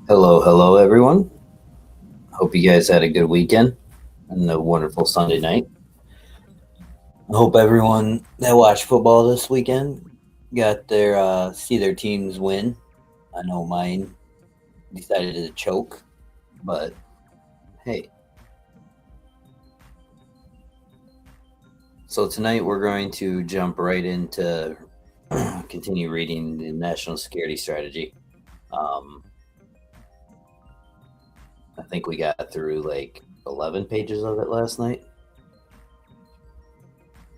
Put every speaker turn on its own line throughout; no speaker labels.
Hello, everyone. Hope you guys had a good weekend and a wonderful Sunday night. I hope everyone that watched football this weekend got their see their teams win. I know mine decided to choke, but hey. So tonight we're going to jump right into continue reading the national security strategy. Um, I think we got through like 11 pages of it last night.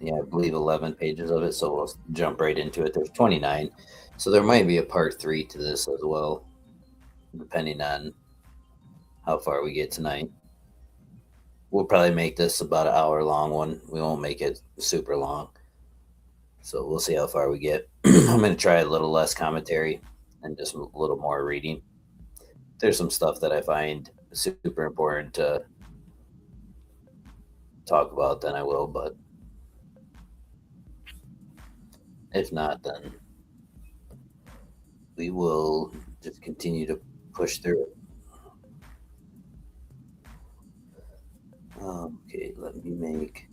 Yeah, I believe 11 pages of it, so we'll jump right into it. There's 29, so there might be a part 3 to this as well, depending on how far we get tonight. We'll probably make this about an hour long one. We won't make it super long, so we'll see how far we get. I'm going to try a little less commentary and just a little more reading. There's some stuff that I find super important to talk about, then I will, but if not, then we will just continue to push through it. Okay, let me make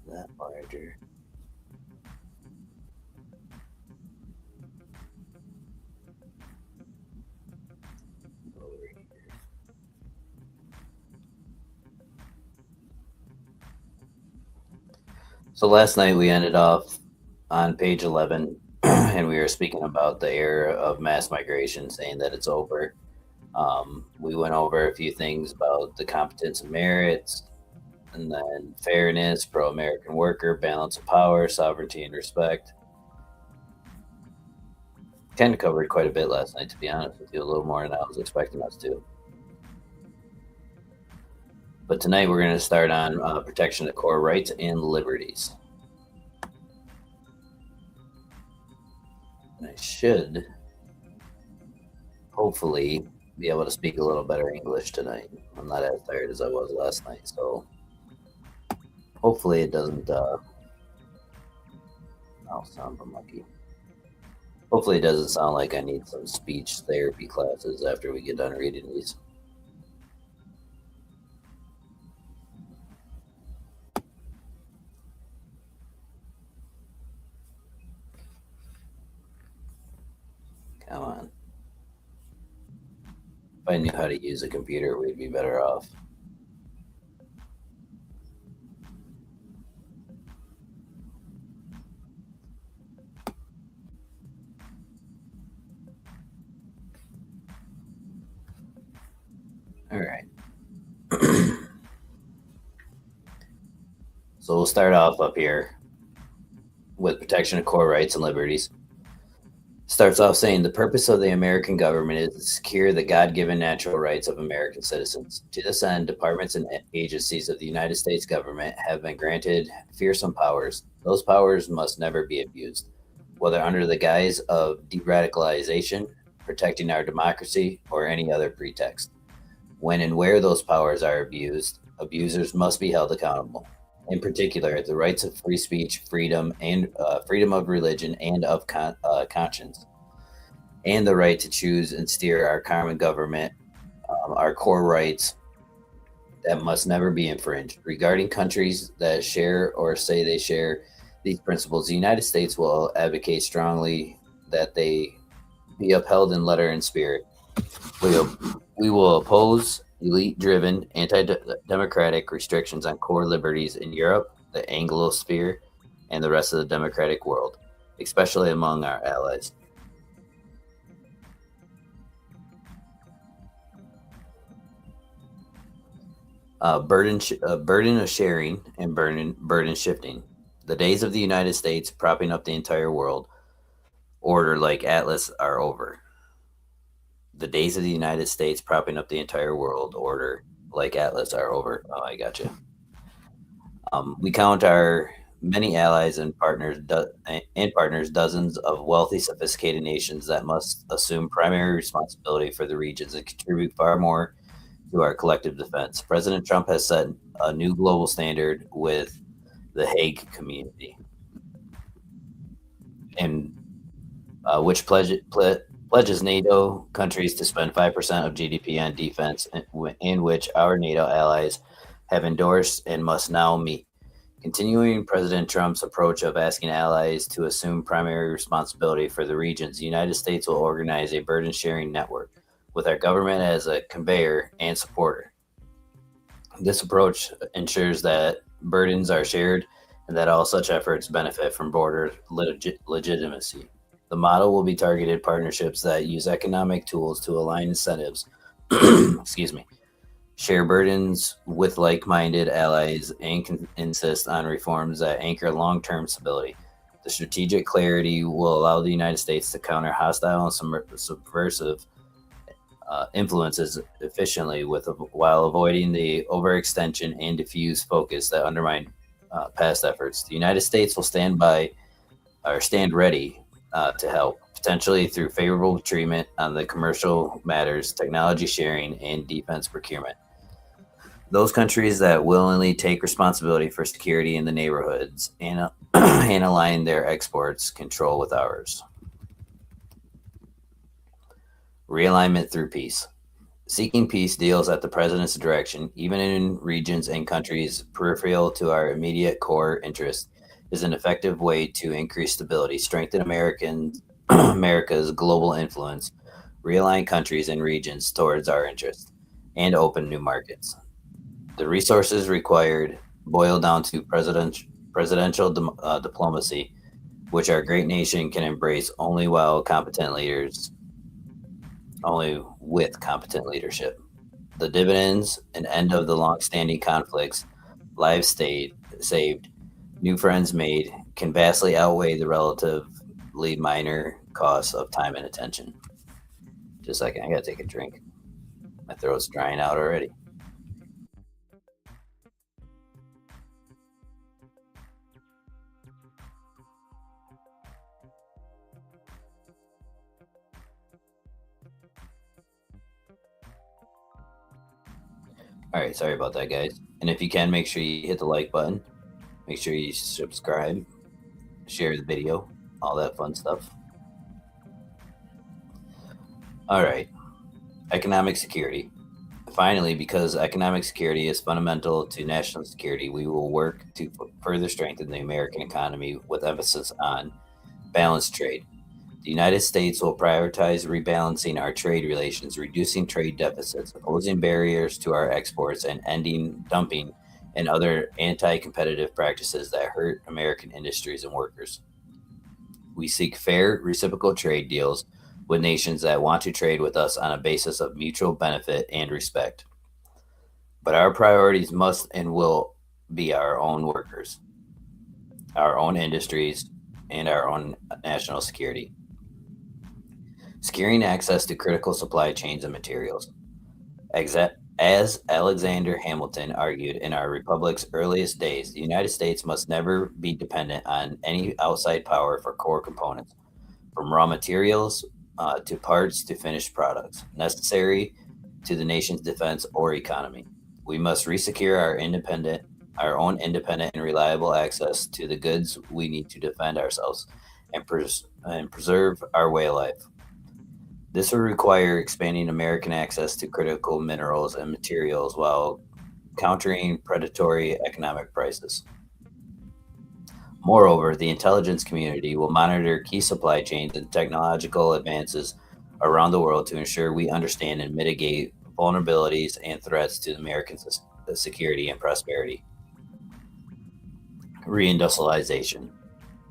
that larger. So last night we ended off on page 11 and we were speaking about the era of mass migration, saying that it's over. We went over a few things about the competence and merits, and then fairness, pro American worker, balance of power, sovereignty, and respect. Kind of covered quite a bit last night, to be honest with you, a little more than I was expecting us to. But tonight we're going to start on protection of core rights and liberties. And I should hopefully be able to speak a little better English tonight. I'm not as tired as I was last night, so hopefully it doesn't sound unlucky. Hopefully it doesn't sound like I need some speech therapy classes after we get done reading these. Come on. If I knew how to use a computer, we'd be better off. All right. So we'll start off up here with protection of core rights and liberties. Starts off saying the purpose of the American government is to secure the God-given natural rights of American citizens. To this end, departments and agencies of the United States government have been granted fearsome powers. Those powers must never be abused, whether under the guise of de-radicalization, protecting our democracy, or any other pretext. When and where those powers are abused, abusers must be held accountable. In particular, the rights of free speech, freedom, and freedom of religion and of conscience, and the right to choose and steer our common government, are core rights that must never be infringed. Regarding countries that share or say they share these principles, the United States will advocate strongly that they be upheld in letter and spirit. We will oppose elite-driven, anti-democratic restrictions on core liberties in Europe, the Anglosphere, and the rest of the democratic world, especially among our allies. Burden of sharing and burden shifting. The days of the United States propping up the entire world order like Atlas are over. The days of the United States propping up the entire world order like Atlas are over. Oh, I got you. We count our many allies and partners, dozens of wealthy, sophisticated nations that must assume primary responsibility for the regions and contribute far more to our collective defense. President Trump has set a new global standard with the Hague community, and which pledges pledges NATO countries to spend 5% of GDP on defense, in which our NATO allies have endorsed and must now meet. Continuing President Trump's approach of asking allies to assume primary responsibility for the regions, the United States will organize a burden sharing network with our government as a conveyor and supporter. This approach ensures that burdens are shared and that all such efforts benefit from border legitimacy. The model will be targeted partnerships that use economic tools to align incentives, excuse me, share burdens with like minded allies, and can insist on reforms that anchor long term stability. The strategic clarity will allow the United States to counter hostile and subversive influences efficiently while avoiding the overextension and diffuse focus that undermine past efforts. The United States will stand by or stand ready to help, potentially through favorable treatment on the commercial matters, technology sharing, and defense procurement. Those countries that willingly take responsibility for security in the neighborhoods and, and align their exports control with ours. Realignment through peace. Seeking peace deals at the president's direction, even in regions and countries peripheral to our immediate core interests, is an effective way to increase stability, strengthen America's global influence, realign countries and regions towards our interests, and open new markets. The resources required boil down to presidential diplomacy, which our great nation can embrace only with competent leadership. The dividends and end of the long-standing conflicts, lives saved, new friends made, can vastly outweigh the relatively minor costs of time and attention. Just a second, I gotta take a drink. My throat's drying out already. All right, sorry about that, guys. And if you can, make sure you hit the like button. Make sure you subscribe, share the video, all that fun stuff. All right, economic security. Finally, because economic security is fundamental to national security, we will work to further strengthen the American economy with emphasis on balanced trade. The United States will prioritize rebalancing our trade relations, reducing trade deficits, opposing barriers to our exports, and ending dumping and other anti competitive practices that hurt American industries and workers. We seek fair, reciprocal trade deals with nations that want to trade with us on a basis of mutual benefit and respect. But our priorities must and will be our own workers, our own industries, and our own national security. Securing access to critical supply chains and materials. As Alexander Hamilton argued in our republic's earliest days, the United States must never be dependent on any outside power for core components, from raw materials to parts to finished products, necessary to the nation's defense or economy. We must resecure our own independent and reliable access to the goods we need to defend ourselves and preserve our way of life. This will require expanding American access to critical minerals and materials while countering predatory economic prices. Moreover, the intelligence community will monitor key supply chains and technological advances around the world to ensure we understand and mitigate vulnerabilities and threats to American security and prosperity. Reindustrialization.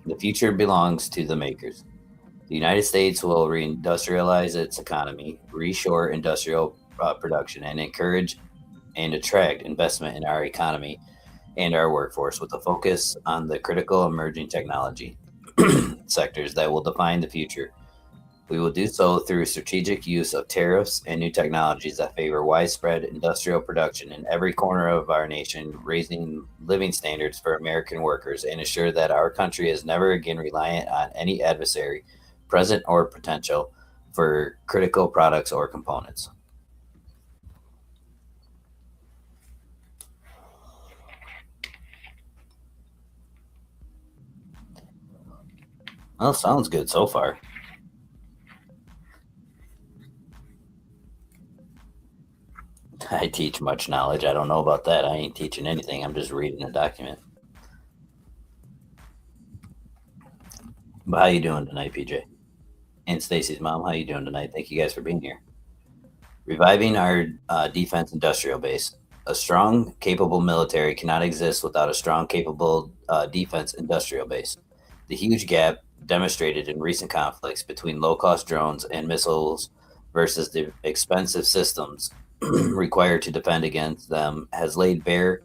The future belongs to the makers. The United States will reindustrialize its economy, reshore industrial production, and encourage and attract investment in our economy and our workforce with a focus on the critical emerging technology sectors that will define the future. We will do so through strategic use of tariffs and new technologies that favor widespread industrial production in every corner of our nation, raising living standards for American workers and ensure that our country is never again reliant on any adversary, present or potential, for critical products or components. Well, sounds good so far. I teach much knowledge. I don't know about that. I ain't teaching anything. I'm just reading a document. But how you doing tonight, PJ? And Stacy's mom, how you doing tonight? Thank you guys for being here. Reviving our defense industrial base. A strong, capable military cannot exist without a strong, capable defense industrial base. The huge gap demonstrated in recent conflicts between low cost drones and missiles versus the expensive systems required to defend against them has laid bare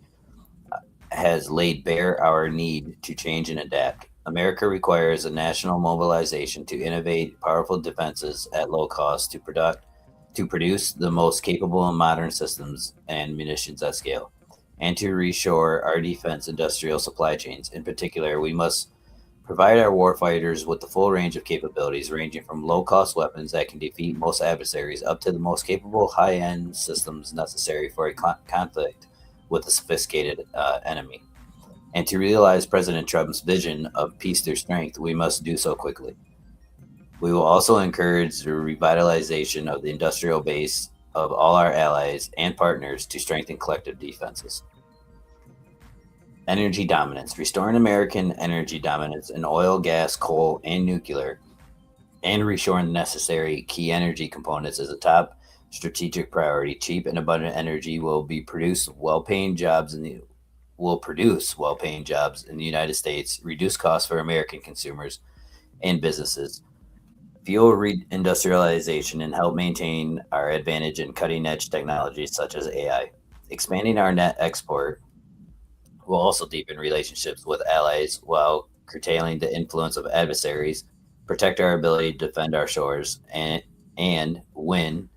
our need to change and adapt. America requires a national mobilization to innovate powerful defenses at low cost to produce the most capable and modern systems and munitions at scale, and to reshore our defense industrial supply chains. In particular, we must provide our warfighters with the full range of capabilities, ranging from low cost weapons that can defeat most adversaries up to the most capable high end systems necessary for a conflict with a sophisticated enemy. And to realize President Trump's vision of peace through strength, we must do so quickly. We will also encourage the revitalization of the industrial base of all our allies and partners to strengthen collective defenses. Energy dominance. Restoring American energy dominance in oil, gas, coal, and nuclear, and reshoring the necessary key energy components is a top strategic priority. Cheap and abundant energy will produce well-paying jobs in the United States, reduce costs for American consumers and businesses, fuel reindustrialization, and help maintain our advantage in cutting-edge technologies such as AI. Expanding our net export will also deepen relationships with allies while curtailing the influence of adversaries, protect our ability to defend our shores, and when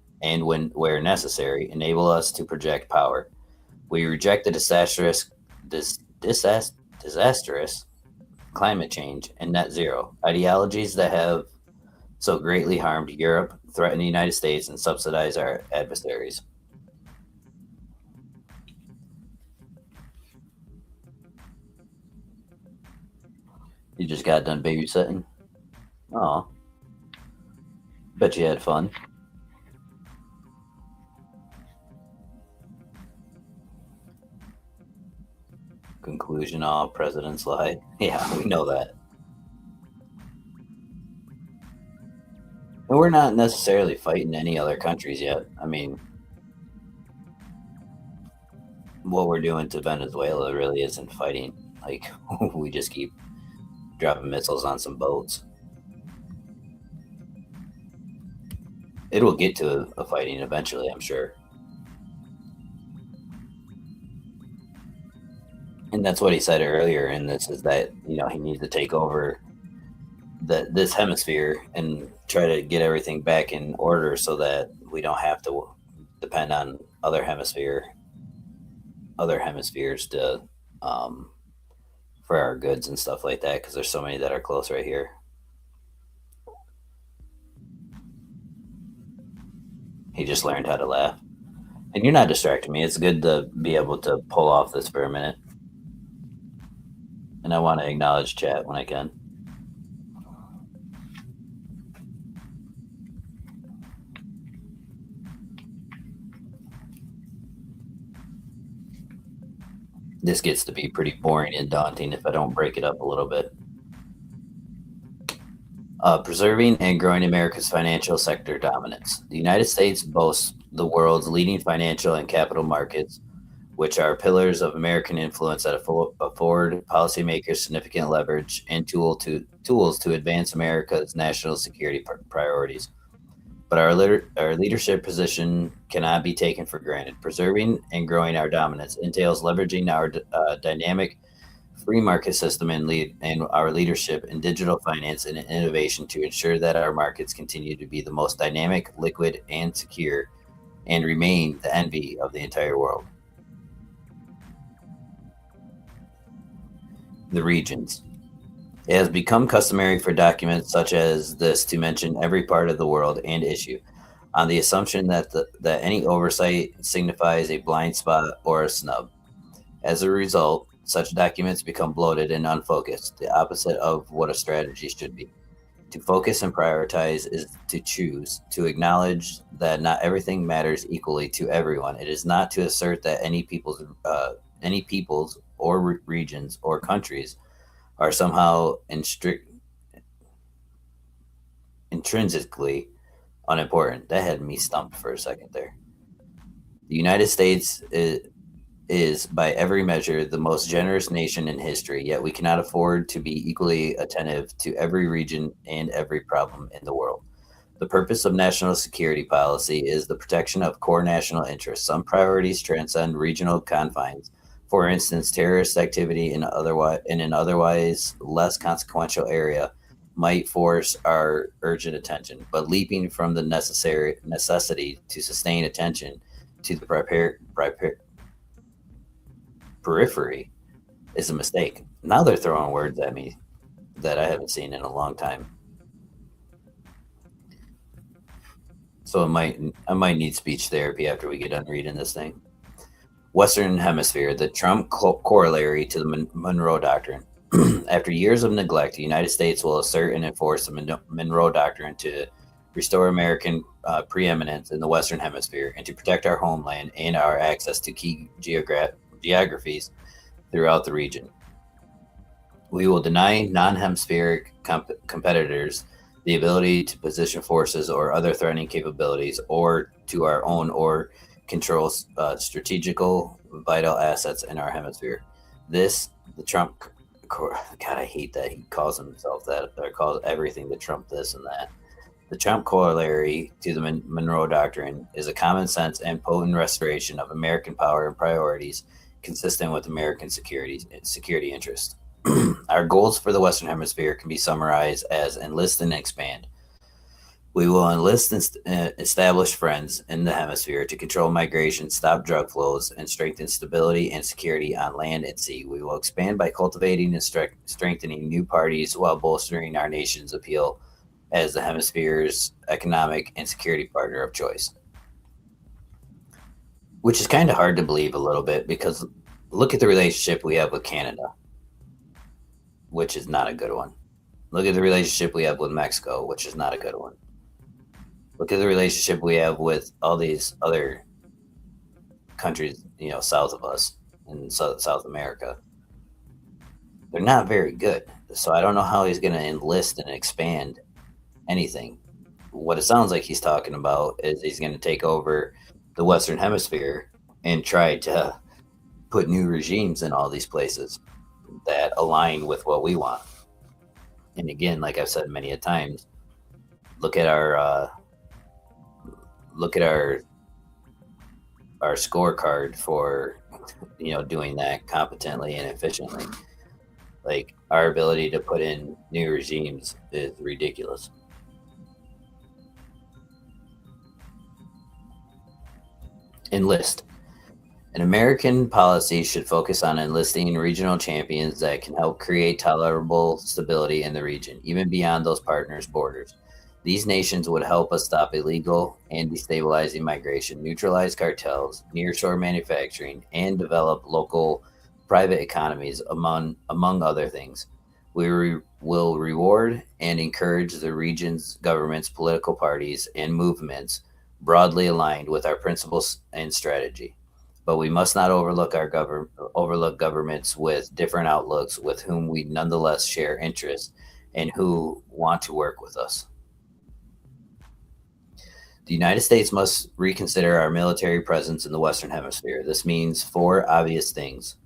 where necessary, enable us to project power. We reject the disastrous climate change and net zero ideologies that have so greatly harmed Europe, threaten the United States, and subsidize our adversaries. You just got done babysitting? Oh, bet you had fun. Conclusion, all presidents lie. Yeah, we know that. And we're not necessarily fighting any other countries yet. I mean, what we're doing to Venezuela really isn't fighting. Like, we just keep dropping missiles on some boats. It will get to a fighting eventually, I'm sure. And that's what he said earlier in this is that, he needs to take over this hemisphere and try to get everything back in order so that we don't have to depend on other hemispheres to um, for our goods and stuff like that because there's so many that are close right here. He just learned how to laugh. And you're not distracting me. It's good to be able to pull off this for a minute. And I want to acknowledge chat when I can. This gets to be pretty boring and daunting if I don't break it up a little bit. Preserving and growing America's financial sector dominance. The United States boasts the world's leading financial and capital markets, which are pillars of American influence that afford policymakers significant leverage and tools to advance America's national security priorities. But our leadership position cannot be taken for granted. Preserving and growing our dominance entails leveraging our dynamic free market system and our leadership in digital finance and innovation to ensure that our markets continue to be the most dynamic, liquid, and secure, and remain the envy of the entire world. The regions. It has become customary for documents such as this to mention every part of the world and issue, on the assumption that any oversight signifies a blind spot or a snub. As a result, such documents become bloated and unfocused, the opposite of what a strategy should be. To focus and prioritize is to choose, to acknowledge that not everything matters equally to everyone. It is not to assert that any peoples or regions or countries are somehow intrinsically unimportant. That had me stumped for a second there. The United States is, by every measure, the most generous nation in history, yet we cannot afford to be equally attentive to every region and every problem in the world. The purpose of national security policy is the protection of core national interests. Some priorities transcend regional confines. For instance, terrorist activity in an otherwise less consequential area might force our urgent attention, but leaping from the necessity to sustain attention to the periphery is a mistake. Now they're throwing words at me that I haven't seen in a long time. So I might need speech therapy after we get done reading this thing. Western Hemisphere, the Trump corollary to the Monroe Doctrine. After years of neglect, the United States will assert and enforce the Monroe Doctrine to restore American preeminence in the Western Hemisphere and to protect our homeland and our access to key geographies throughout the region. We will deny non-hemispheric competitors the ability to position forces or other threatening capabilities or to our own or control strategical vital assets in our hemisphere. The Trump, God, I hate that he calls himself that, or calls everything the Trump this and that. The Trump corollary to the Monroe Doctrine is a common sense and potent restoration of American power and priorities consistent with American security interests. Our goals for the Western Hemisphere can be summarized as enlist and expand. We will enlist and establish friends in the hemisphere to control migration, stop drug flows, and strengthen stability and security on land and sea. We will expand by cultivating and strengthening new parties while bolstering our nation's appeal as the hemisphere's economic and security partner of choice. Which is kind of hard to believe a little bit because look at the relationship we have with Canada, which is not a good one. Look at the relationship we have with Mexico, which is not a good one. Look at the relationship we have with all these other countries, south of us in South America. They're not very good. So I don't know how he's going to enlist and expand anything. What it sounds like he's talking about is he's going to take over the Western Hemisphere and try to put new regimes in all these places that align with what we want. And again, like I've said many a times, look at our scorecard for doing that competently and efficiently. Like our ability to put in new regimes is ridiculous. Enlist. An American policy should focus on enlisting regional champions that can help create tolerable stability in the region, even beyond those partners' borders. These nations would help us stop illegal and destabilizing migration, neutralize cartels, nearshore manufacturing, and develop local private economies, among other things. We will reward and encourage the region's governments, political parties, and movements broadly aligned with our principles and strategy. But we must not overlook governments with different outlooks with whom we nonetheless share interests and who want to work with us. The United States must reconsider our military presence in the Western Hemisphere. This means four obvious things.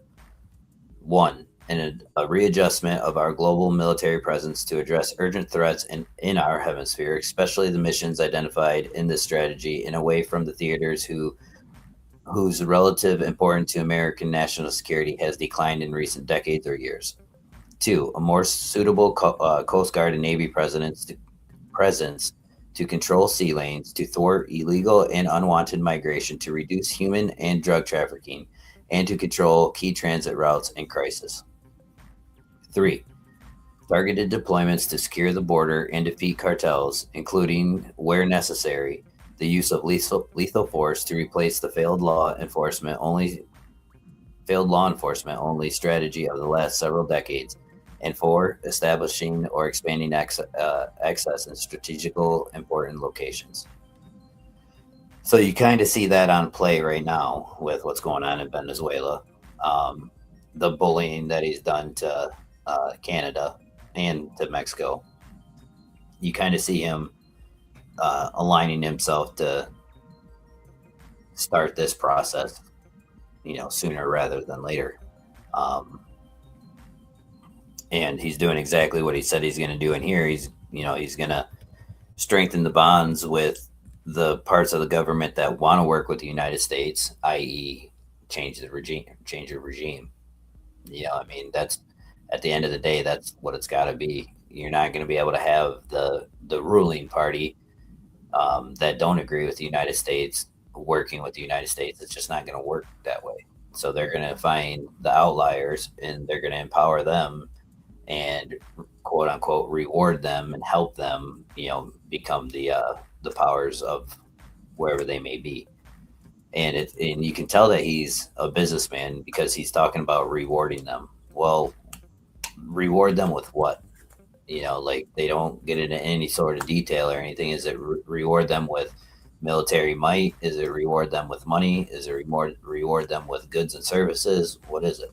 One, a readjustment of our global military presence to address urgent threats in our hemisphere, especially the missions identified in this strategy, and away from the theaters whose relative importance to American national security has declined in recent decades or years. Two, a more suitable Coast Guard and Navy presence to control sea lanes, to thwart illegal and unwanted migration, to reduce human and drug trafficking, and to control key transit routes in crisis. Three, targeted deployments to secure the border and defeat cartels, including, where necessary, the use of lethal force to replace the failed law enforcement only strategy of the last several decades And 4, establishing or expanding access in strategical important locations. So you kind of see that on play right now with what's going on in Venezuela. Um, the bullying that he's done to Canada and to Mexico. You kind of see him aligning himself to start this process, sooner rather than later. Um, and he's doing exactly what he said he's going to do in here. He's going to strengthen the bonds with the parts of the government that want to work with the United States, i.e., change the regime. I mean, that's at the end of the day, that's what it's got to be. You're not going to be able to have the ruling party that don't agree with the United States working with the United States. It's just not going to work that way. So they're going to find the outliers and they're going to empower them and quote unquote reward them and help them, become the powers of wherever they may be. And you can tell that he's a businessman because he's talking about rewarding them. Well, reward them with what? Like they don't get into any sort of detail or anything. Is it reward them with military might? Is it reward them with money? Is it reward them with goods and services? What is it?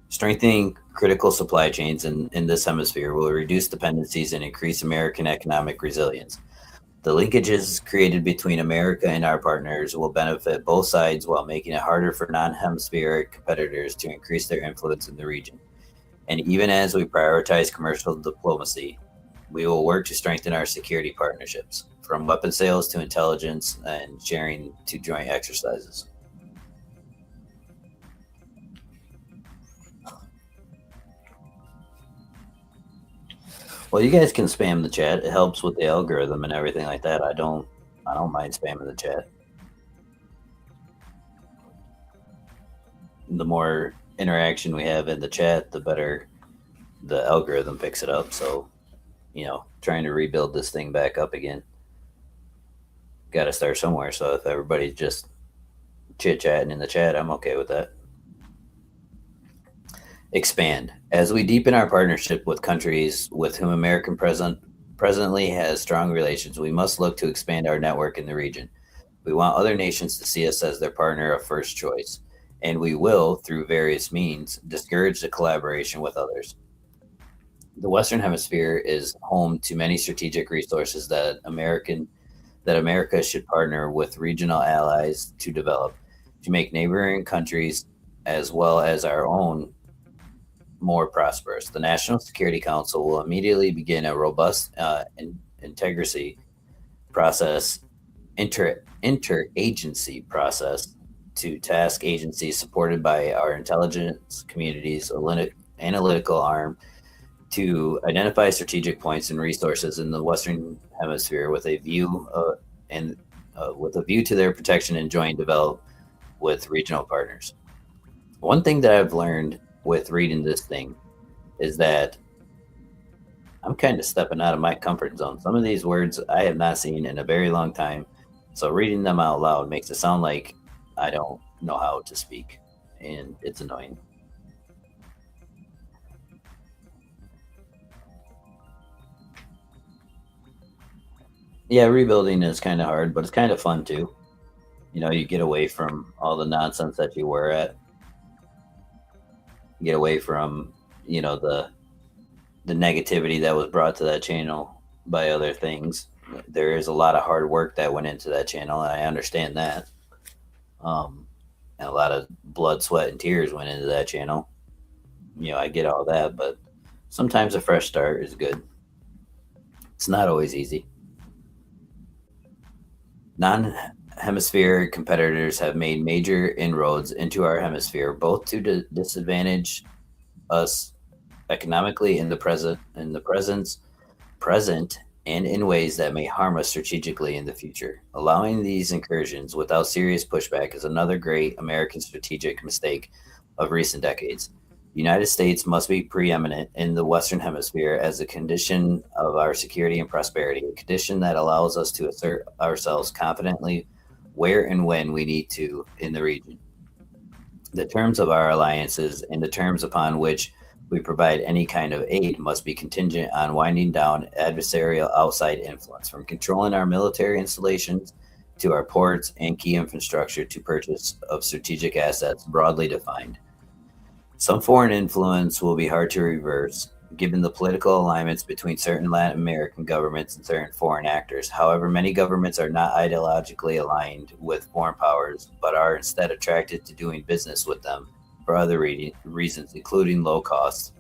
Strengthening critical supply chains in this hemisphere will reduce dependencies and increase American economic resilience. The linkages created between America and our partners will benefit both sides while making it harder for non hemispheric competitors to increase their influence in the region. And even as we prioritize commercial diplomacy, we will work to strengthen our security partnerships, from weapon sales to intelligence and sharing to joint exercises. Well, you guys can spam the chat. It helps with the algorithm and everything like that. I don't mind spamming the chat. The more interaction we have in the chat, the better the algorithm picks it up. So, trying to rebuild this thing back up again. Got to start somewhere. So if everybody's just chit chatting in the chat, I'm okay with that. Expand. As we deepen our partnership with countries with whom presently has strong relations, we must look to expand our network in the region. We want other nations to see us as their partner of first choice, and we will, through various means, discourage the collaboration with others. The Western Hemisphere is home to many strategic resources that America should partner with regional allies to develop, to make neighboring countries as well as our own more prosperous. The National Security Council will immediately begin a robust integrity process, interagency process to task agencies supported by our intelligence community's analytical arm to identify strategic points and resources in the Western Hemisphere with a view to their protection and joint develop with regional partners. One thing that I've learned with reading this thing is that I'm kind of stepping out of my comfort zone. Some of these words I have not seen in a very long time. So reading them out loud makes it sound like I don't know how to speak, and it's annoying. Yeah, rebuilding is kind of hard, but it's kind of fun too. You get away from all the nonsense that you were at. Get away from, the negativity that was brought to that channel by other things. There is a lot of hard work that went into that channel, and I understand that. And a lot of blood, sweat, and tears went into that channel. I get all that, but sometimes a fresh start is good. It's not always easy. Non hemispheric competitors have made major inroads into our hemisphere, both to disadvantage us economically in the present and in ways that may harm us strategically in the future. Allowing these incursions without serious pushback is another great American strategic mistake of recent decades. The United States must be preeminent in the Western Hemisphere as a condition of our security and prosperity, a condition that allows us to assert ourselves confidently where and when we need to in the region. The terms of our alliances and the terms upon which we provide any kind of aid must be contingent on winding down adversarial outside influence, from controlling our military installations to our ports and key infrastructure to purchase of strategic assets broadly defined. Some foreign influence will be hard to reverse, given the political alignments between certain Latin American governments and certain foreign actors. However, many governments are not ideologically aligned with foreign powers, but are instead attracted to doing business with them for other reasons, including low costs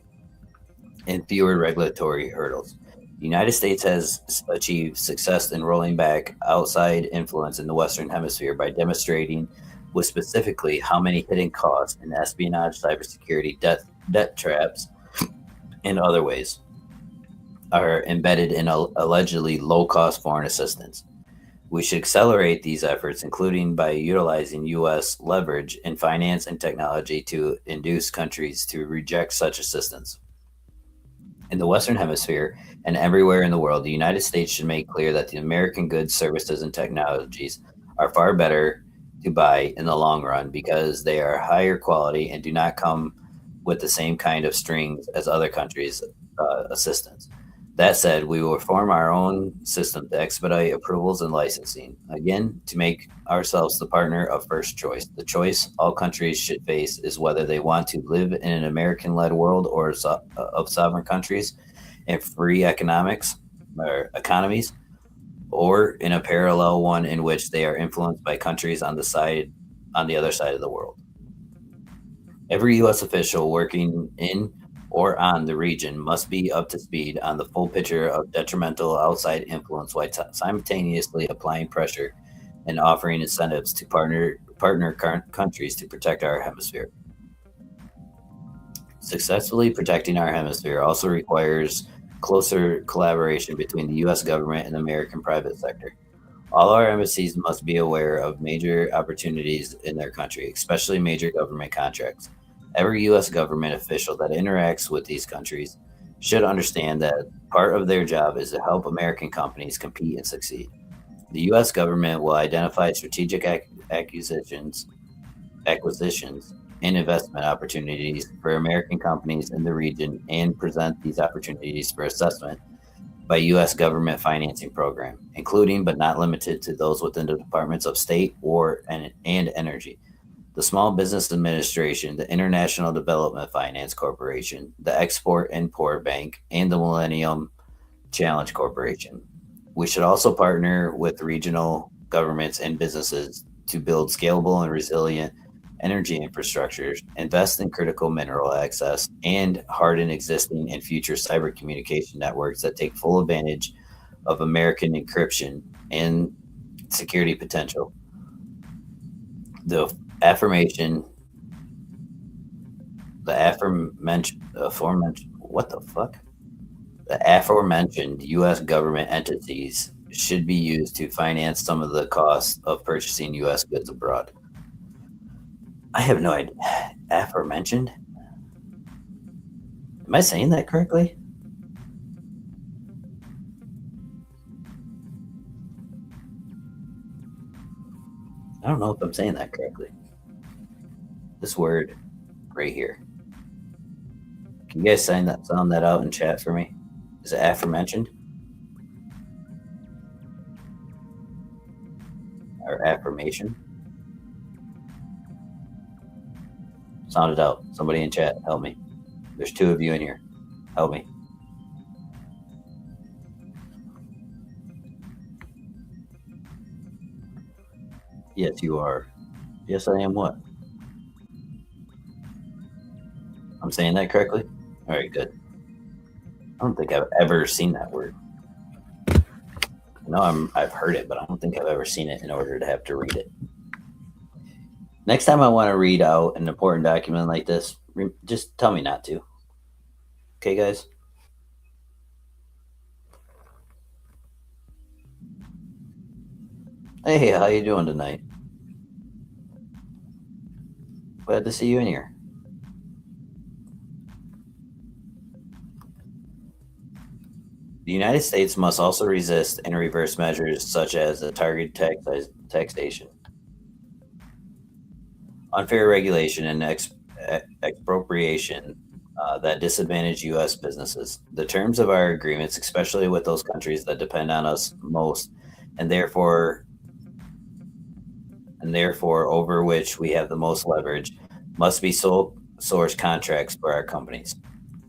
and fewer regulatory hurdles. The United States has achieved success in rolling back outside influence in the Western Hemisphere by demonstrating with specifically how many hidden costs in espionage, cybersecurity, debt traps, and other ways are embedded in allegedly low cost foreign assistance. We should accelerate these efforts, including by utilizing U.S. leverage in finance and technology to induce countries to reject such assistance. In the Western Hemisphere and everywhere in the world, the United States should make clear that the American goods, services, and technologies are far better to buy in the long run because they are higher quality and do not come with the same kind of strings as other countries' assistance. That said, we will form our own system to expedite approvals and licensing. Again, to make ourselves the partner of first choice. The choice all countries should face is whether they want to live in an American led world or of sovereign countries and free economics or economies, or in a parallel one in which they are influenced by countries on the other side of the world. Every U.S. official working in or on the region must be up to speed on the full picture of detrimental outside influence while simultaneously applying pressure and offering incentives to partner countries to protect our hemisphere. Successfully protecting our hemisphere also requires closer collaboration between the U.S. government and the American private sector. All our embassies must be aware of major opportunities in their country, especially major government contracts. Every U.S. government official that interacts with these countries should understand that part of their job is to help American companies compete and succeed. The U.S. government will identify strategic acquisitions, and investment opportunities for American companies in the region and present these opportunities for assessment by U.S. government financing program, including but not limited to those within the Departments of State, War, and Energy, the Small Business Administration, the International Development Finance Corporation, the Export Import Bank, and the Millennium Challenge Corporation. We should also partner with regional governments and businesses to build scalable and resilient energy infrastructures, invest in critical mineral access, and harden existing and future cyber communication networks that take full advantage of American encryption and security potential. The affirmation, what the fuck? The aforementioned U.S. government entities should be used to finance some of the costs of purchasing U.S. goods abroad. I have no idea. Aforementioned? Am I saying that correctly? I don't know if I'm saying that correctly. This word right here. Can you guys sound that out in chat for me? Is it aforementioned? Or affirmation? Sound it out. Somebody in chat, help me. There's two of you in here. Help me. Yes, you are. Yes, I am what? I'm saying that correctly? All right, good. I don't think I've ever seen that word. I've heard it, but I don't think I've ever seen it in order to have to read it. Next time I want to read out an important document like this, just tell me not to. Okay, guys? Hey, how you doing tonight? Glad to see you in here. The United States must also resist and reverse measures such as the target taxation. unfair regulation, and expropriation that disadvantage U.S. businesses. The terms of our agreements, especially with those countries that depend on us most, and therefore over which we have the most leverage, must be sole source contracts for our companies.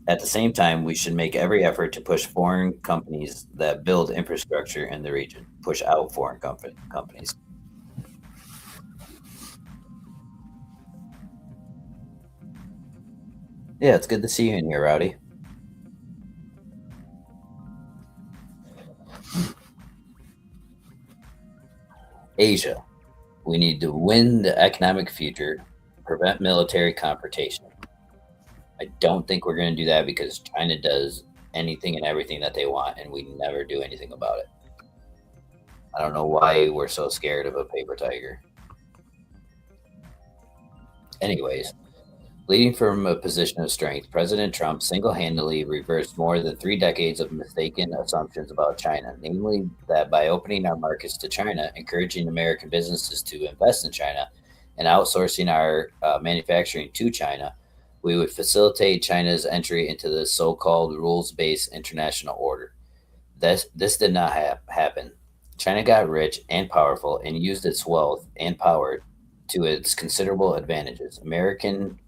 At the same time, we should make every effort to push foreign companies that build infrastructure in the region, push out foreign companies. Yeah, it's good to see you in here, Rowdy. Asia. We need to win the economic future, prevent military confrontation. I don't think we're going to do that because China does anything and everything that they want, and we never do anything about it. I don't know why we're so scared of a paper tiger. Anyways, leading from a position of strength, President Trump single handedly reversed more than 3 decades of mistaken assumptions about China, namely that by opening our markets to China, encouraging American businesses to invest in China, and outsourcing our manufacturing to China, we would facilitate China's entry into the so called rules based international order. This did not happen. China got rich and powerful and used its wealth and power to its considerable advantages. American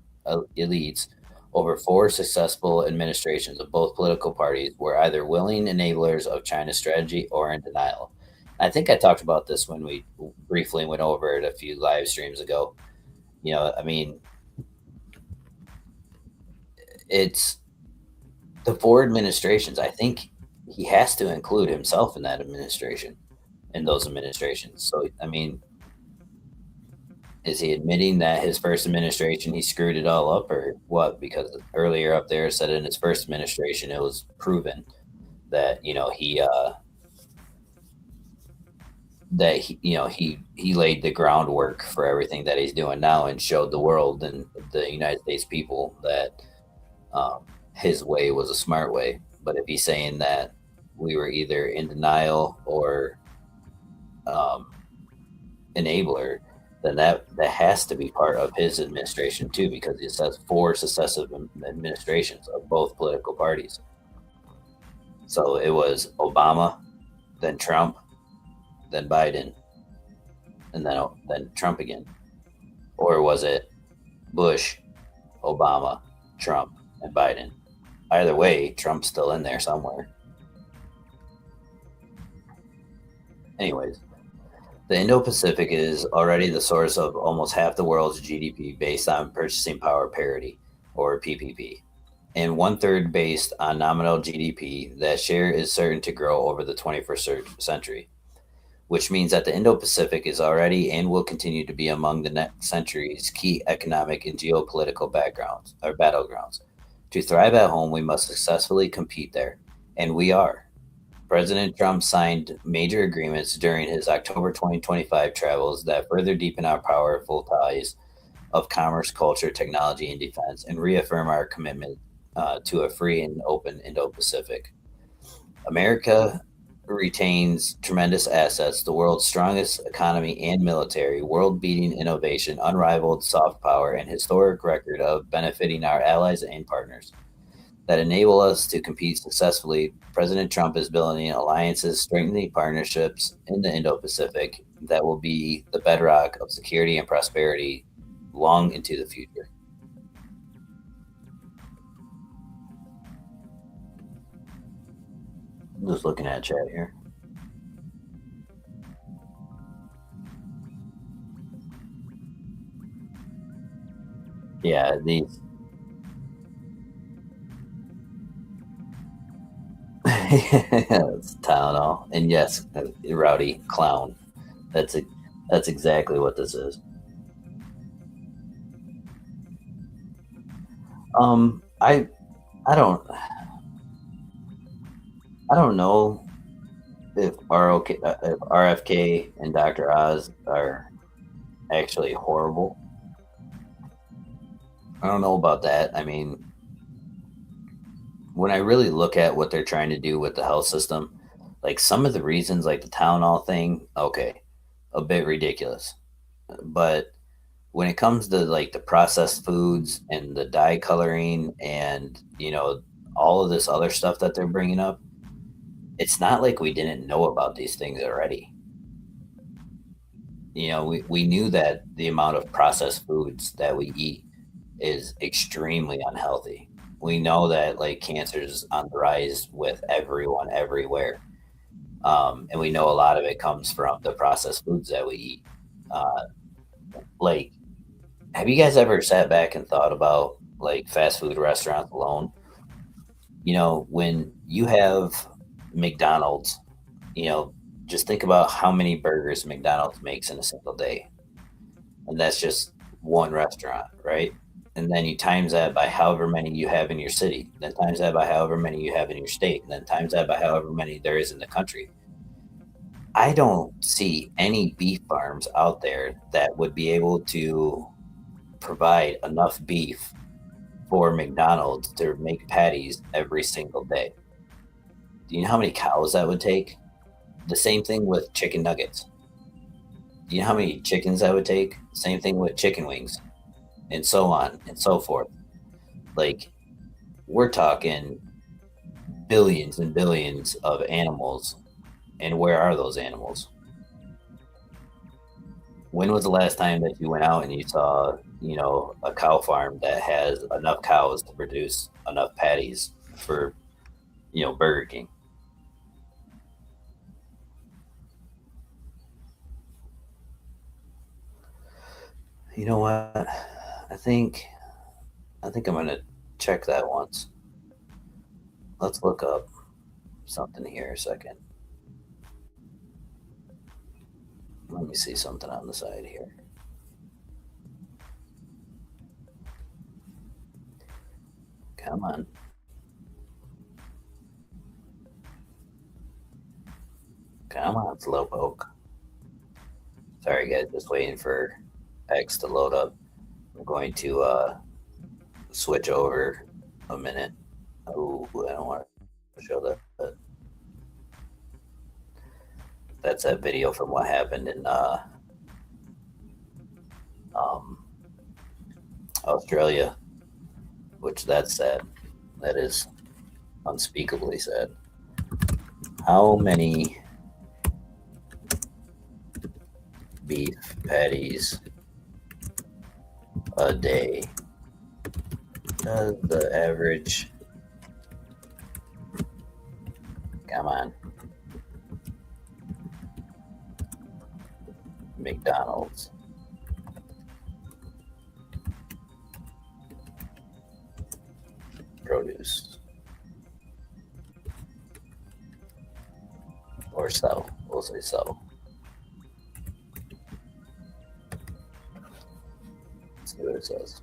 elites over 4 successful administrations of both political parties were either willing enablers of China's strategy or in denial. I think I talked about this when we briefly went over it a few live streams ago. I mean, it's the 4 administrations. I think he has to include himself in that administration, in those administrations. So, I mean, is he admitting that his first administration he screwed it all up, or what? Because earlier up there it said in his first administration it was proven that he laid the groundwork for everything that he's doing now and showed the world and the United States people that his way was a smart way. But if he's saying that we were either in denial or enabler, then that has to be part of his administration too, because it says 4 successive administrations of both political parties. So it was Obama, then Trump, then Biden, and then Trump again, or was it Bush, Obama, Trump, and Biden? Either way, Trump's still in there somewhere. Anyways, the Indo-Pacific is already the source of almost half the world's GDP based on purchasing power parity, or PPP, and 1/3 based on nominal GDP. That share is certain to grow over the 21st century, which means that the Indo-Pacific is already and will continue to be among the next century's key economic and geopolitical backgrounds or battlegrounds. To thrive at home, we must successfully compete there, and we are. President Trump signed major agreements during his October 2025 travels that further deepen our powerful ties of commerce, culture, technology, and defense, and reaffirm our commitment to a free and open Indo Pacific. America retains tremendous assets, the world's strongest economy and military, world beating innovation, unrivaled soft power, and historic record of benefiting our allies and partners that enable us to compete successfully. President Trump is building alliances, strengthening partnerships in the Indo Pacific that will be the bedrock of security and prosperity long into the future. I'm just looking at chat here. Yeah, these. It's Tylenol, and yes, rowdy clown. That's a, that's exactly what this is. I I don't I don't know if RFK and Dr. Oz are actually horrible. I don't know about that. I mean, when I really look at what they're trying to do with the health system, like some of the reasons, like the town hall thing, okay, a bit ridiculous. But when it comes to like the processed foods and the dye coloring and all of this other stuff that they're bringing up, it's not like we didn't know about these things already. We knew that the amount of processed foods that we eat is extremely unhealthy. We know that like cancer is on the rise with everyone everywhere, and we know a lot of it comes from the processed foods that we eat. uh, like, have you guys ever sat back and thought about like fast food restaurants alone? When you have McDonald's, you know, just think about how many burgers McDonald's makes in a single day. And that's just one restaurant, right? And then you times that by however many you have in your city, then times that by however many you have in your state, and then times that by however many there is in the country. I don't see any beef farms out there that would be able to provide enough beef for McDonald's to make patties every single day. Do you know how many cows that would take? The same thing with chicken nuggets. Do you know how many chickens that would take? Same thing with chicken wings, and so on and so forth. Like, we're talking billions and billions of animals. And where are those animals? When was the last time that you went out and you saw, a cow farm that has enough cows to produce enough patties for, Burger King? You know what? I think I think I'm gonna check that once. Let's look up something here a second. Let me see something on the side here. Come on. Come on, Slowpoke. Sorry guys, just waiting for X to load up. I'm going to switch over a minute. Oh, I don't want to show that. But that's that video from what happened in um, Australia, which that's sad. That is unspeakably sad. How many beef patties a day does the average, come on, McDonald's produce or sell? We'll say sell. Let's see what it says.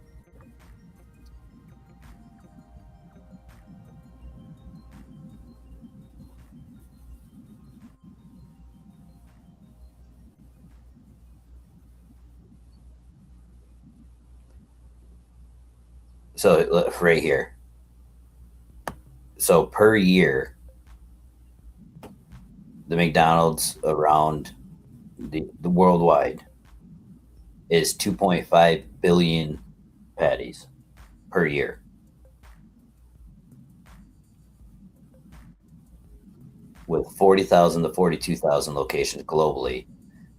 So right here. So per year, the McDonald's around the worldwide is 2.5 billion patties per year. With 40,000 to 42,000 locations globally,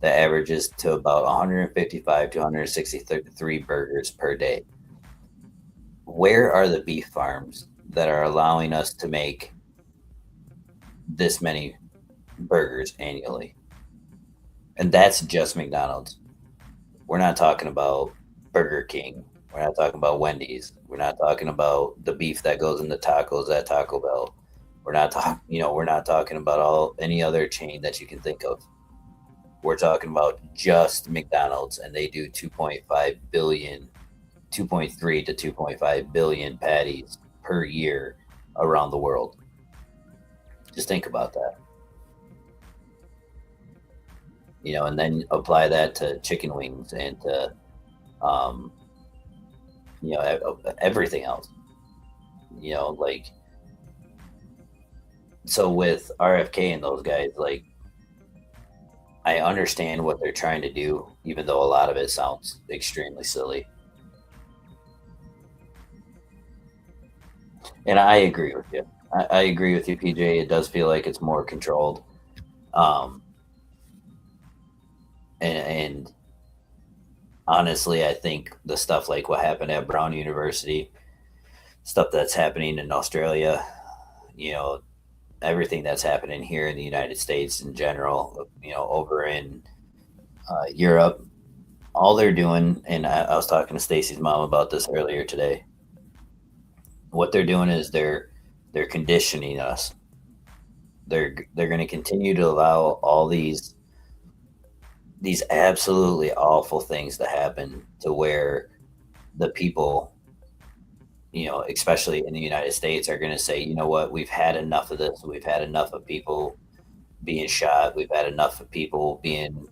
that averages to about 155 to 163 burgers per day. Where are the beef farms that are allowing us to make this many burgers annually? And that's just McDonald's. We're not talking about Burger King. We're not talking about Wendy's. We're not talking about the beef that goes into tacos at Taco Bell. We're not talking about any other chain that you can think of. We're talking about just McDonald's, and they do 2.5 billion, 2.3 to 2.5 billion patties per year around the world. Just think about that. And then apply that to chicken wings and to um, everything else. Like, so with RFK and those guys, like, I understand what they're trying to do, even though a lot of it sounds extremely silly. And I agree with you. I agree with you, PJ. It does feel like it's more controlled. Um, and honestly, I think the stuff like what happened at Brown University, stuff that's happening in Australia, you know, everything that's happening here in the United States in general, over in Europe, all they're doing, and I was talking to Stacy's mom about this earlier today. What they're doing is they're conditioning us. They're going to continue to allow all these absolutely awful things to happen to where the people, especially in the United States, are going to say, you know what, we've had enough of this. We've had enough of people being shot. We've had enough of people being,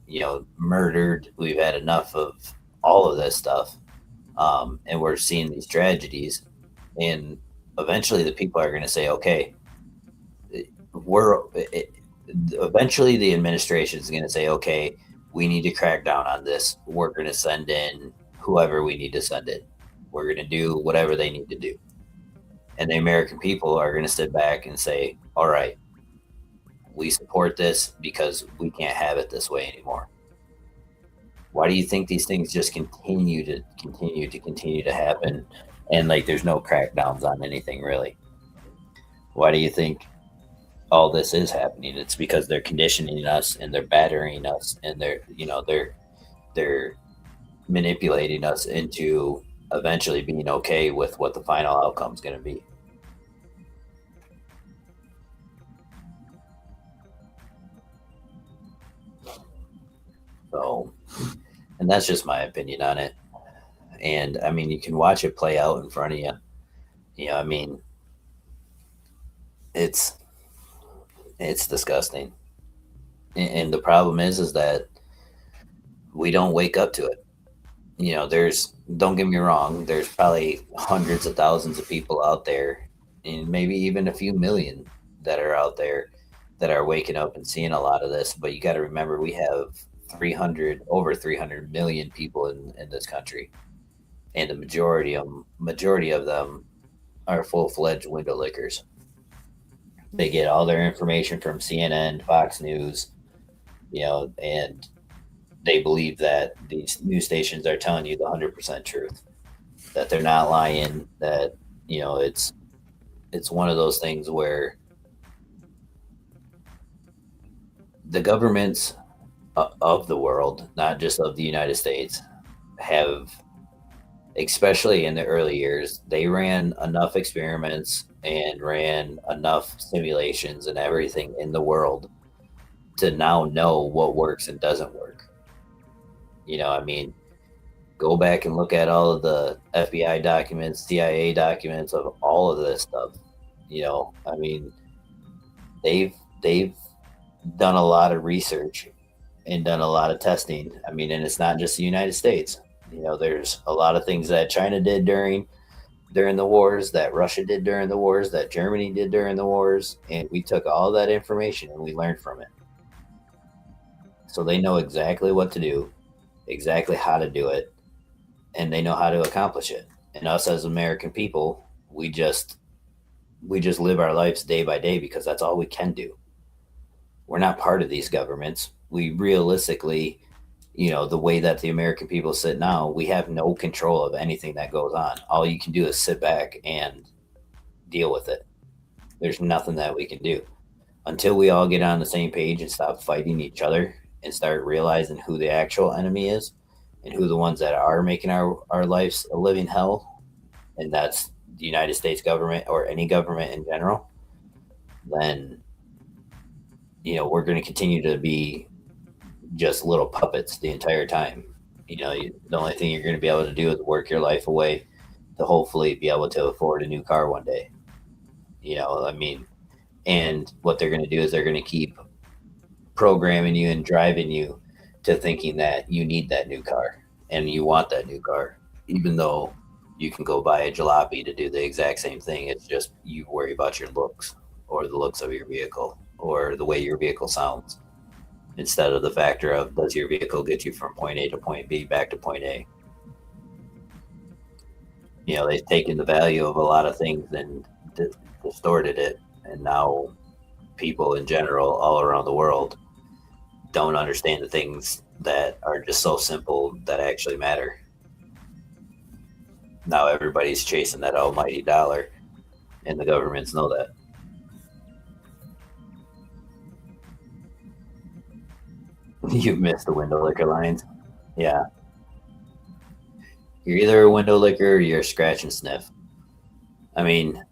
murdered. We've had enough of all of this stuff. And we're seeing these tragedies. And eventually the people are going to say, okay, eventually the administration is going to say, okay, we need to crack down on this. We're going to send in whoever we need to send in. We're going to do whatever they need to do. And the American people are going to sit back and say, all right, we support this because we can't have it this way anymore. Why do you think these things just continue to happen? And like, there's no crackdowns on anything really. Why do you think all this is happening? It's because they're conditioning us and they're battering us and they're manipulating us into eventually being okay with what the final outcome is going to be. So, and that's just my opinion on it. And I mean, you can watch it play out in front of you. I mean, it's it's disgusting. And the problem is that we don't wake up to it. There's, don't get me wrong, there's probably hundreds of thousands of people out there, and maybe even a few million that are out there that are waking up and seeing a lot of this. But you got to remember, we have over 300 million people in this country, and the majority of them are full-fledged window lickers. They get all their information from CNN, Fox News, and they believe that these news stations are telling you the 100% truth, that they're not lying, that it's one of those things where the governments of the world, not just of the United States, have, especially in the early years, they ran enough experiments and ran enough simulations and everything in the world to now know what works and doesn't work. I mean, go back and look at all of the FBI documents, CIA documents of all of this stuff. I mean, they've done a lot of research and done a lot of testing. I mean, and it's not just the United States. There's a lot of things that China did during the wars, that Russia did during the wars, that Germany did during the wars, and we took all that information and we learned from it. So they know exactly what to do, exactly how to do it, and they know how to accomplish it. And us as American people, we just live our lives day by day because that's all we can do. We're not part of these governments. We realistically, the way that the American people sit now, we have no control of anything that goes on. All you can do is sit back and deal with it. There's nothing that we can do until we all get on the same page and stop fighting each other and start realizing who the actual enemy is and who the ones that are making our lives a living hell. And that's the United States government or any government in general. Then, we're going to continue to be just little puppets the entire time. The only thing you're going to be able to do is work your life away to hopefully be able to afford a new car one day. I mean, and what they're going to do is they're going to keep programming you and driving you to thinking that you need that new car and you want that new car, even though you can go buy a jalopy to do the exact same thing. It's just you worry about your looks or the looks of your vehicle or the way your vehicle sounds. instead of the factor of does your vehicle get you from point A to point B back to point A. They've taken the value of a lot of things and distorted it, and now people in general all around the world don't understand the things that are just so simple that actually matter. Now everybody's chasing that almighty dollar, and the governments know that. You've missed the window liquor lines. Yeah. You're either a window licker or you're a scratch and sniff. I mean,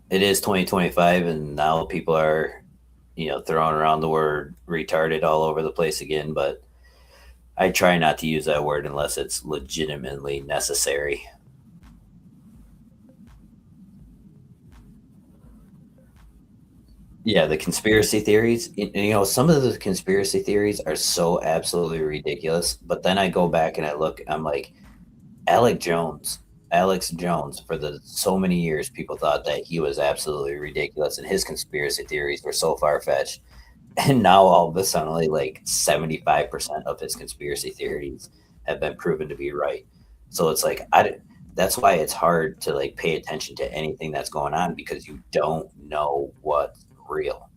it is 2025, and now people are, throwing around the word retarded all over the place again, but I try not to use that word unless it's legitimately necessary. Yeah, the conspiracy theories, some of the conspiracy theories are so absolutely ridiculous, but then I go back and I look, I'm like, Alec Jones, Alex Jones, for the so many years, people thought that he was absolutely ridiculous and his conspiracy theories were so far fetched. And now all of a sudden, like 75% of his conspiracy theories have been proven to be right. So it's like, that's why it's hard to like pay attention to anything that's going on because you don't know what's real.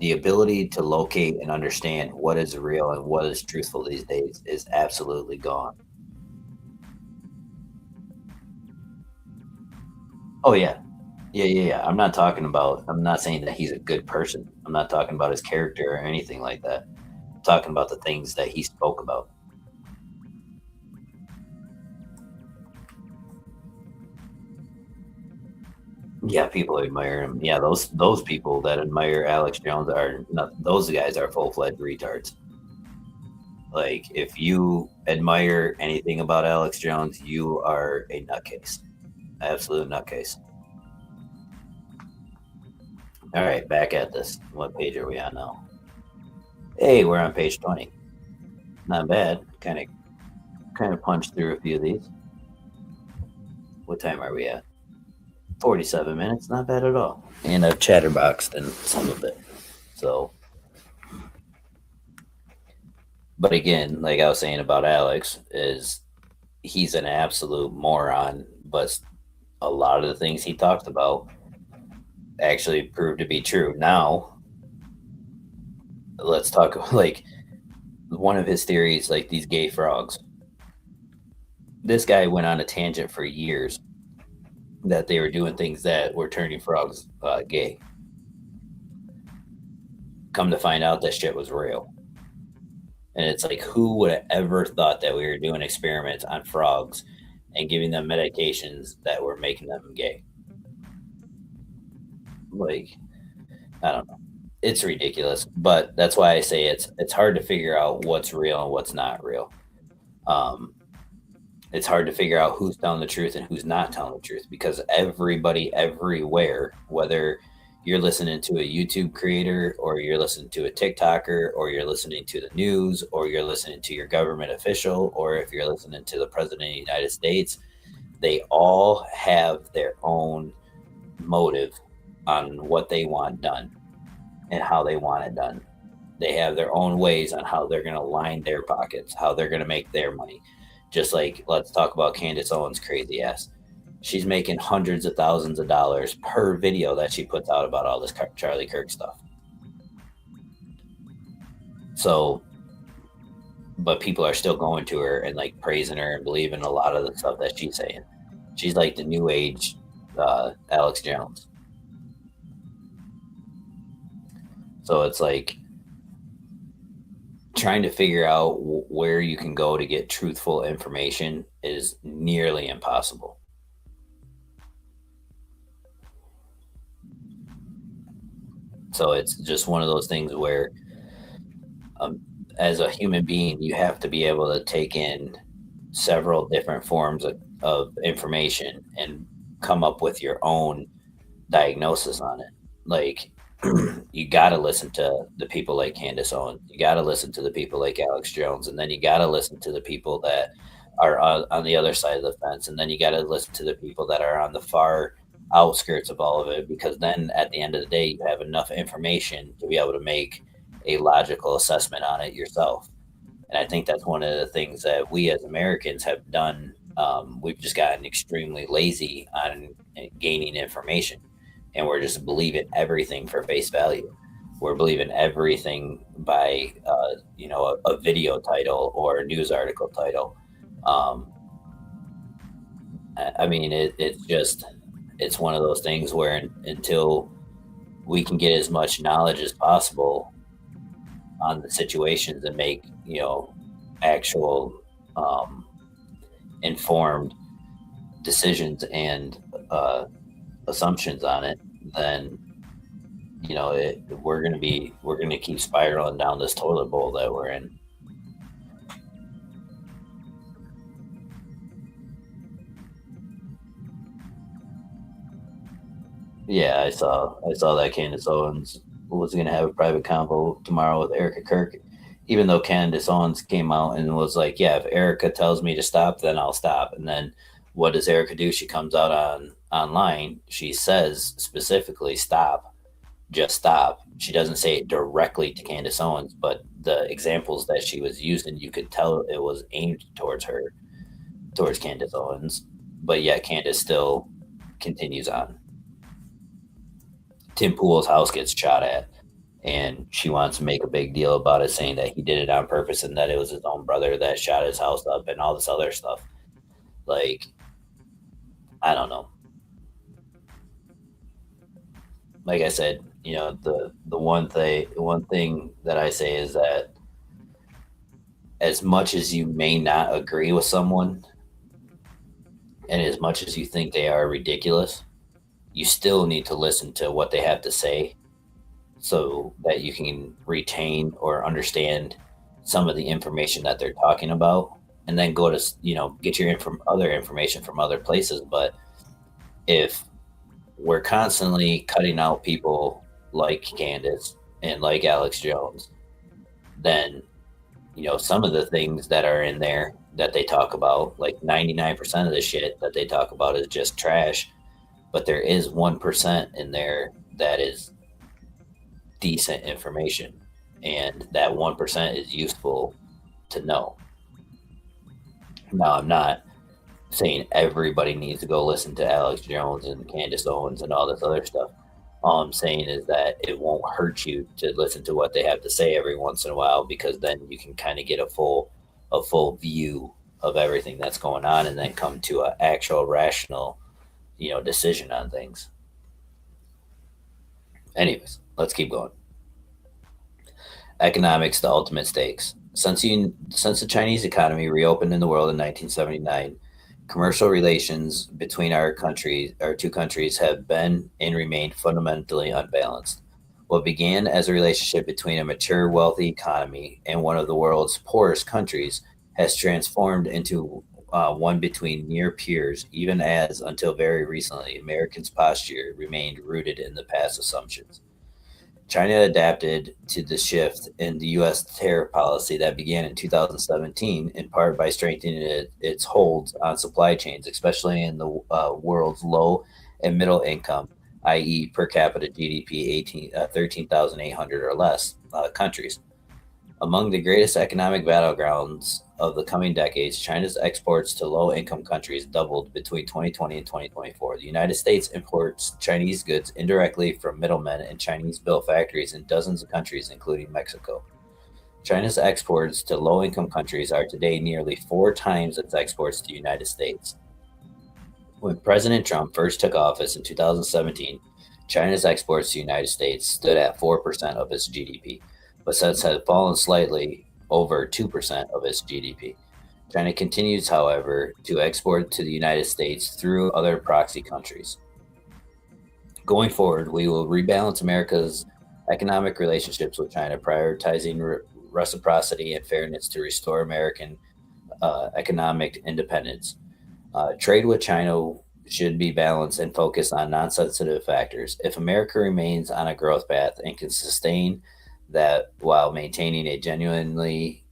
The ability to locate and understand what is real and what is truthful these days is absolutely gone. Oh yeah. Yeah. I'm not saying that he's a good person. I'm not talking about his character or anything like that. I'm talking about the things that he spoke about. Yeah, people admire him. Yeah, those people that admire Alex Jones are not, those guys are full-fledged retards. Like if you admire anything about Alex Jones, you are a nutcase. Absolute nutcase. All right, back at this. What page are we on now? Hey, we're on page 20. Not bad. Kind of punched through a few of these. What time are we at? 47 minutes. Not bad at all. And I've chatterboxed in some of it. So, but again, like I was saying about Alex, is he's an absolute moron, but a lot of the things he talked about actually proved to be true. Now, let's talk like one of his theories, like these gay frogs. This guy went on a tangent for years that they were doing things that were turning frogs gay. Come to find out, that shit was real. And it's like, who would have ever thought that we were doing experiments on frogs and giving them medications that were making them gay? Like, I don't know. It's ridiculous, but that's why I say it's hard to figure out what's real and what's not real. Um, it's hard to figure out who's telling the truth and who's not telling the truth because everybody everywhere, whether you're listening to a YouTube creator or you're listening to a TikToker or you're listening to the news or you're listening to your government official or if you're listening to the president of the United States, they all have their own motive on what they want done and how they want it done. They have their own ways on how they're going to line their pockets, how they're going to make their money. Just like, let's talk about Candace Owens' crazy ass. She's making hundreds of thousands of dollars per video that she puts out about all this Charlie Kirk stuff. So, but people are still going to her and like praising her and believing a lot of the stuff that she's saying. She's like the new age Alex Jones. So it's like trying to figure out where you can go to get truthful information is nearly impossible. So it's just one of those things where, as a human being, you have to be able to take in several different forms of information and come up with your own diagnosis on it. Like, you got to listen to the people like Candace Owens. You got to listen to the people like Alex Jones. And then you got to listen to the people that are on the other side of the fence. And then you got to listen to the people that are on the far outskirts of all of it. Because then at the end of the day, you have enough information to be able to make a logical assessment on it yourself. And I think that's one of the things that we as Americans have done. We've just gotten extremely lazy on gaining information, and we're just believing everything for face value. We're believing everything by, a video title or a news article title. Um, I mean, it's one of those things where until we can get as much knowledge as possible on the situations and make, actual um, informed decisions and assumptions on it, then we're gonna keep spiraling down this toilet bowl that we're in. Yeah, I saw that Candace Owens was gonna have a private convo tomorrow with Erica Kirk, even though Candace Owens came out and was like, "Yeah, if Erica tells me to stop, then I'll stop." And then what does Erica do? She comes out online. She says specifically, "Stop, just stop." She doesn't say it directly to Candace Owens, but the examples that she was using, you could tell it was aimed towards her, towards Candace Owens. But yet Candace still continues on. Tim Pool's house gets shot at, and she wants to make a big deal about it, saying that he did it on purpose and that it was his own brother that shot his house up and all this other stuff. Like, I don't know. Like I said, the one thing that I say is that as much as you may not agree with someone and as much as you think they are ridiculous, you still need to listen to what they have to say so that you can retain or understand some of the information that they're talking about, and then go to get your other information from other places. But if we're constantly cutting out people like Candace and like Alex Jones, then some of the things that are in there that they talk about, like 99% of the shit that they talk about is just trash, but there is 1% in there that is decent information, and that 1% is useful to know. Now, I'm not saying everybody needs to go listen to Alex Jones and Candace Owens and all this other stuff. All I'm saying is that it won't hurt you to listen to what they have to say every once in a while, because then you can kind of get a full view of everything that's going on, and then come to an actual rational, decision on things. Anyways, let's keep going. Economics, the ultimate stakes. Since the Chinese economy reopened in the world in 1979, commercial relations between our two countries, have been and remained fundamentally unbalanced. What began as a relationship between a mature, wealthy economy and one of the world's poorest countries has transformed into one between near peers, even as, until very recently, Americans' posture remained rooted in the past assumptions. China adapted to the shift in the U.S. tariff policy that began in 2017, in part by strengthening its holds on supply chains, especially in the world's low and middle income, i.e., per capita GDP 13,800 or less countries. Among the greatest economic battlegrounds of the coming decades, China's exports to low income countries doubled between 2020 and 2024. The United States imports Chinese goods indirectly from middlemen and Chinese built factories in dozens of countries, including Mexico. China's exports to low income countries are today nearly four times its exports to the United States. When President Trump first took office in 2017, China's exports to the United States stood at 4% of its GDP, but since have fallen slightly over 2% of its GDP. China continues, however, to export to the United States through other proxy countries. Going forward, we will rebalance America's economic relationships with China, prioritizing reciprocity and fairness to restore American economic independence. Trade with China should be balanced and focused on non sensitive factors. If America remains on a growth path and can sustain that while maintaining a genuinely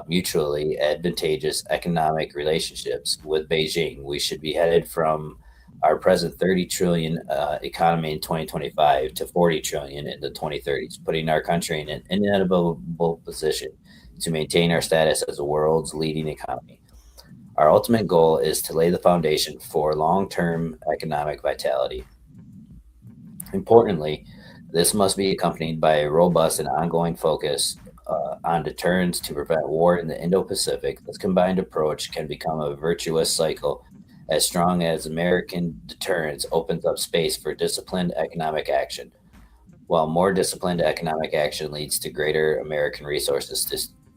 mutually advantageous economic relationships with Beijing, we should be headed from our present 30 trillion economy in 2025 to 40 trillion in the 2030s, putting our country in an inevitable position to maintain our status as the world's leading economy. Our ultimate goal is to lay the foundation for long-term economic vitality. Importantly, this must be accompanied by a robust and ongoing focus on deterrence to prevent war in the Indo-Pacific. This combined approach can become a virtuous cycle as strong as American deterrence opens up space for disciplined economic action, while more disciplined economic action leads to greater American resources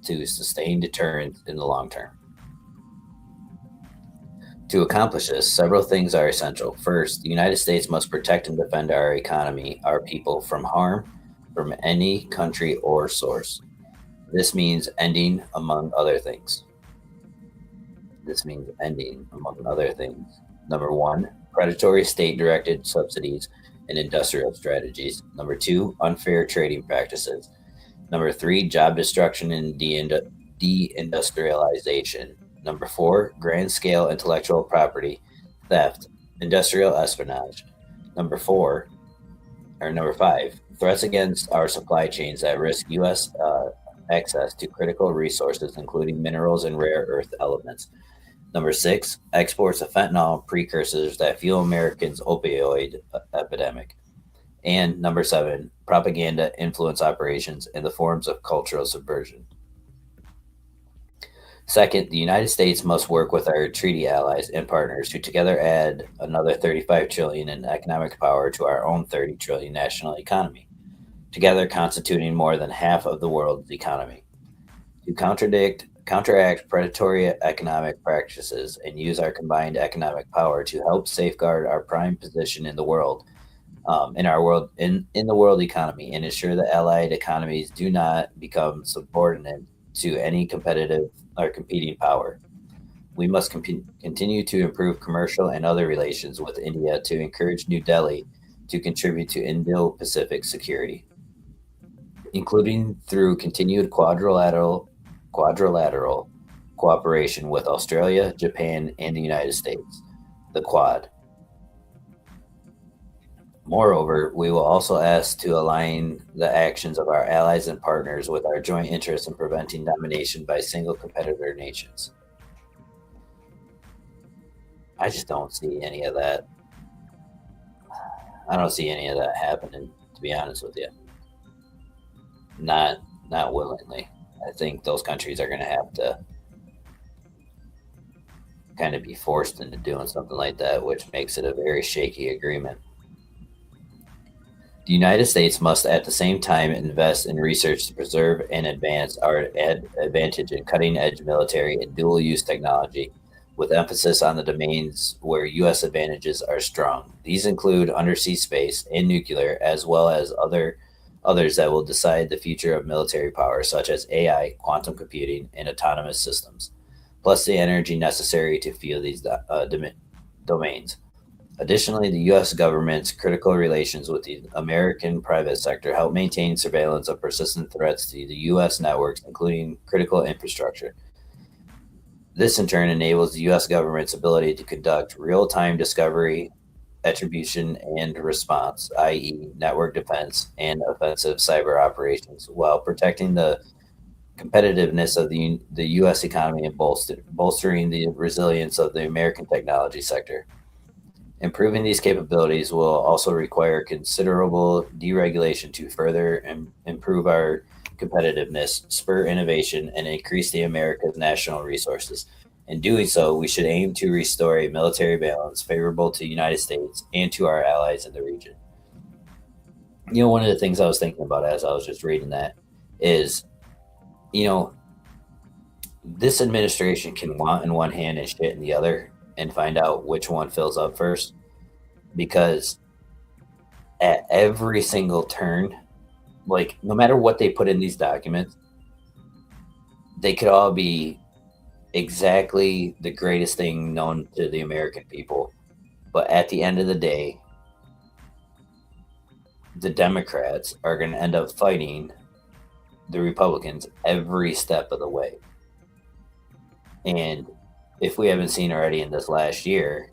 to sustain deterrence in the long term. To accomplish this, several things are essential. First, the United States must protect and defend our economy, our people from harm from any country or source. This means ending, among other things. Number one, predatory state directed subsidies and industrial strategies. Number two, unfair trading practices. Number three, job destruction and deindustrialization. Number four, grand scale intellectual property theft, industrial espionage. Number five, threats against our supply chains that risk U.S. Access to critical resources, including minerals and rare earth elements. Number six, exports of fentanyl precursors that fuel Americans' opioid epidemic. And number seven, propaganda influence operations in the forms of cultural subversion. Second, the United States must work with our treaty allies and partners who together add another 35 trillion in economic power to our own 30 trillion national economy, together constituting more than half of the world's economy. To counteract predatory economic practices and use our combined economic power to help safeguard our prime position in the world, in the world economy, and ensure that allied economies do not become subordinate to any competitive or competing power. We must continue to improve commercial and other relations with India to encourage New Delhi to contribute to Indo-Pacific security, including through continued quadrilateral cooperation with Australia, Japan, and the United States, the Quad. Moreover, we will also ask to align the actions of our allies and partners with our joint interests in preventing domination by single competitor nations. I just don't see any of that. I don't see any of that happening, to be honest with you. Not willingly. I think those countries are going to have to kind of be forced into doing something like that, which makes it a very shaky agreement. The United States must at the same time invest in research to preserve and advance our advantage in cutting edge military and dual use technology, with emphasis on the domains where U.S. advantages are strong. These include undersea space and nuclear, as well as others that will decide the future of military power, such as AI, quantum computing, and autonomous systems, plus the energy necessary to fuel these domains. Additionally, the U.S. government's critical relations with the American private sector help maintain surveillance of persistent threats to the U.S. networks, including critical infrastructure. This, in turn, enables the U.S. government's ability to conduct real-time discovery, attribution, and response, i.e., network defense and offensive cyber operations, while protecting the competitiveness of the U.S. economy and bolstering the resilience of the American technology sector. Improving these capabilities will also require considerable deregulation to further improve our competitiveness, spur innovation, and increase the America's national resources. In doing so, we should aim to restore a military balance favorable to the United States and to our allies in the region. You know, one of the things I was thinking about as I was just reading that is, this administration can want in one hand and shit in the other, and find out which one fills up first, because at every single turn, like, no matter what they put in these documents, they could all be exactly the greatest thing known to the American people, but at the end of the day, the Democrats are going to end up fighting the Republicans every step of the way. And if we haven't seen already in this last year,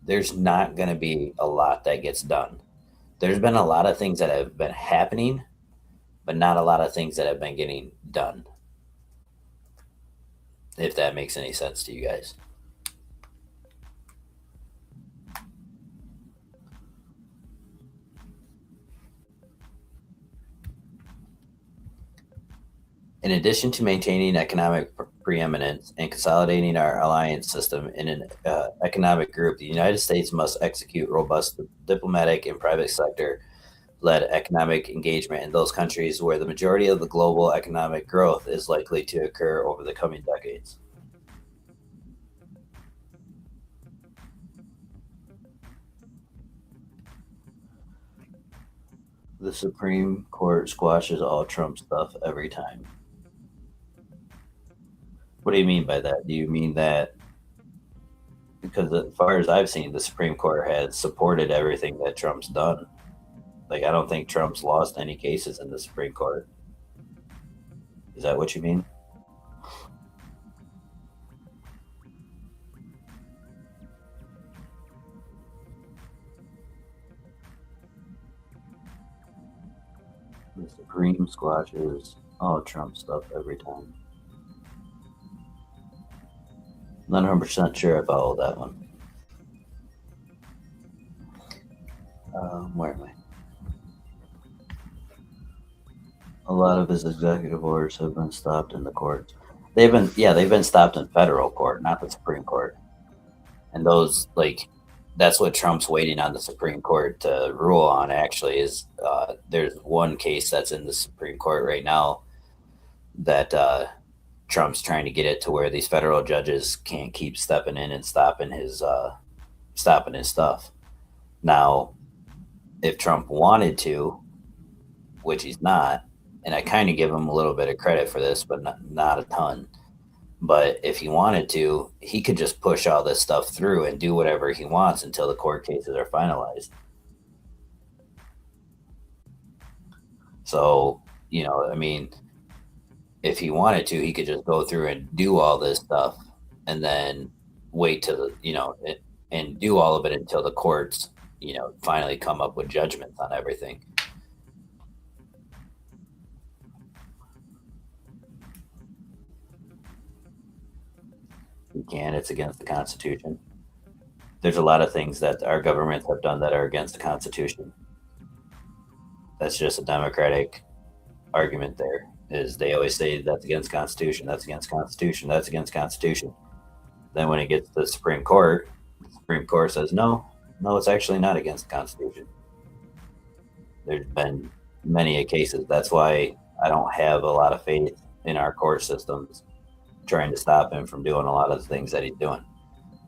there's not going to be a lot that gets done. There's been a lot of things that have been happening, but not a lot of things that have been getting done, if that makes any sense to you guys. In addition to maintaining economic preeminence and consolidating our alliance system in an economic group, the United States must execute robust diplomatic and private sector led economic engagement in those countries where the majority of the global economic growth is likely to occur over the coming decades. The Supreme Court squashes all Trump stuff every time. What do you mean by that? Do you mean that because as far as I've seen, the Supreme Court has supported everything that Trump's done? Like, I don't think Trump's lost any cases in the Supreme Court. Is that what you mean? The Supreme squashes all Trump stuff every time. Not 100% sure I follow that one. Where am I? A lot of his executive orders have been stopped in the courts. They've been stopped in federal court, not the Supreme Court. And those, like, that's what Trump's waiting on the Supreme Court to rule on. Actually, is there's one case that's in the Supreme Court right now that Trump's trying to get it to where these federal judges can't keep stepping in and stopping his stuff. Now, if Trump wanted to, which he's not, and I kind of give him a little bit of credit for this, but not a ton. But if he wanted to, he could just push all this stuff through and do whatever he wants until the court cases are finalized. So, I mean, if he wanted to, he could just go through and do all this stuff and then wait till, and do all of it until the courts, finally come up with judgments on everything. You can, it's against the Constitution. There's a lot of things that our governments have done that are against the Constitution. That's just a democratic argument there. Is they always say that's against Constitution, that's against Constitution, that's against Constitution. Then when it gets to the Supreme Court says no, no, it's actually not against the Constitution. There's been many cases. That's why I don't have a lot of faith in our court systems trying to stop him from doing a lot of the things that he's doing.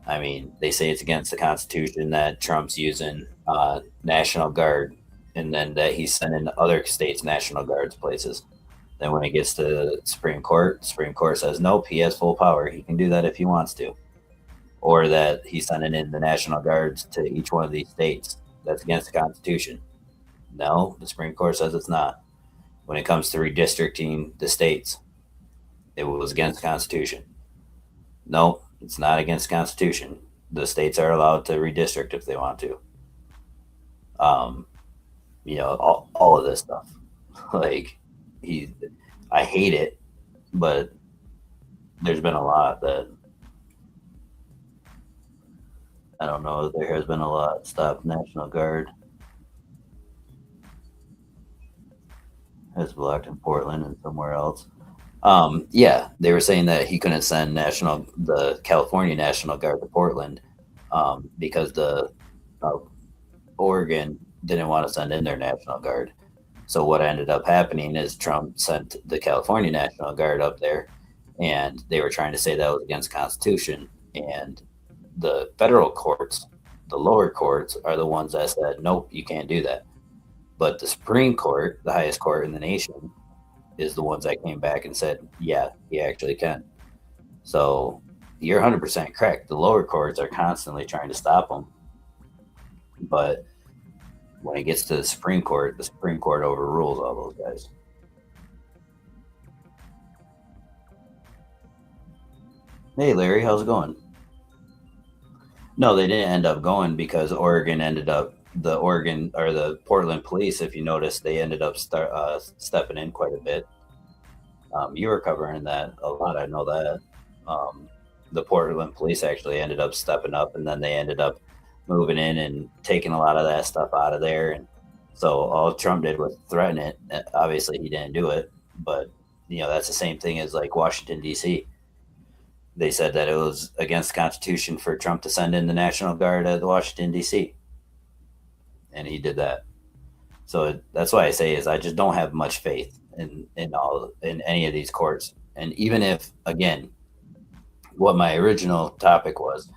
I mean, they say it's against the Constitution that Trump's using National Guard, and then that he's sending other states National Guards places. Then when it gets to the Supreme Court says nope, he has full power. He can do that if he wants to, or that he's sending in the National Guards to each one of these states. That's against the Constitution. No, the Supreme Court says it's not. When it comes to redistricting the states, it was against the Constitution. No, it's not against the Constitution. The states are allowed to redistrict if they want to. Um, all of this stuff. Like, he, I hate it, but there's been a lot that I don't know. There has been a lot. Stop National Guard has blocked in Portland and somewhere else. Yeah, they were saying that he couldn't send the California National Guard to Portland because the uh, Oregon didn't want to send in their National Guard. So what ended up happening is Trump sent the California National Guard up there, and they were trying to say that was against the Constitution. And the federal courts, the lower courts, are the ones that said, nope, you can't do that. But the Supreme Court, the highest court in the nation, is the ones that came back and said, yeah, he actually can. So you're 100% correct. The lower courts are constantly trying to stop him. But when it gets to the Supreme Court overrules all those guys. Hey, Larry, how's it going? No, they didn't end up going because Oregon ended up the Oregon or the Portland police. If you notice, they ended up stepping in quite a bit. You were covering that a lot. I know that. Um, the Portland police actually ended up stepping up, and then they ended up moving in and taking a lot of that stuff out of there. And so all Trump did was threaten it. Obviously, he didn't do it, but that's the same thing as like Washington D.C. They said that it was against the Constitution for Trump to send in the National Guard at Washington D.C., and he did that. So that's why I say is I just don't have much faith in any of these courts. And even if, again, what my original topic was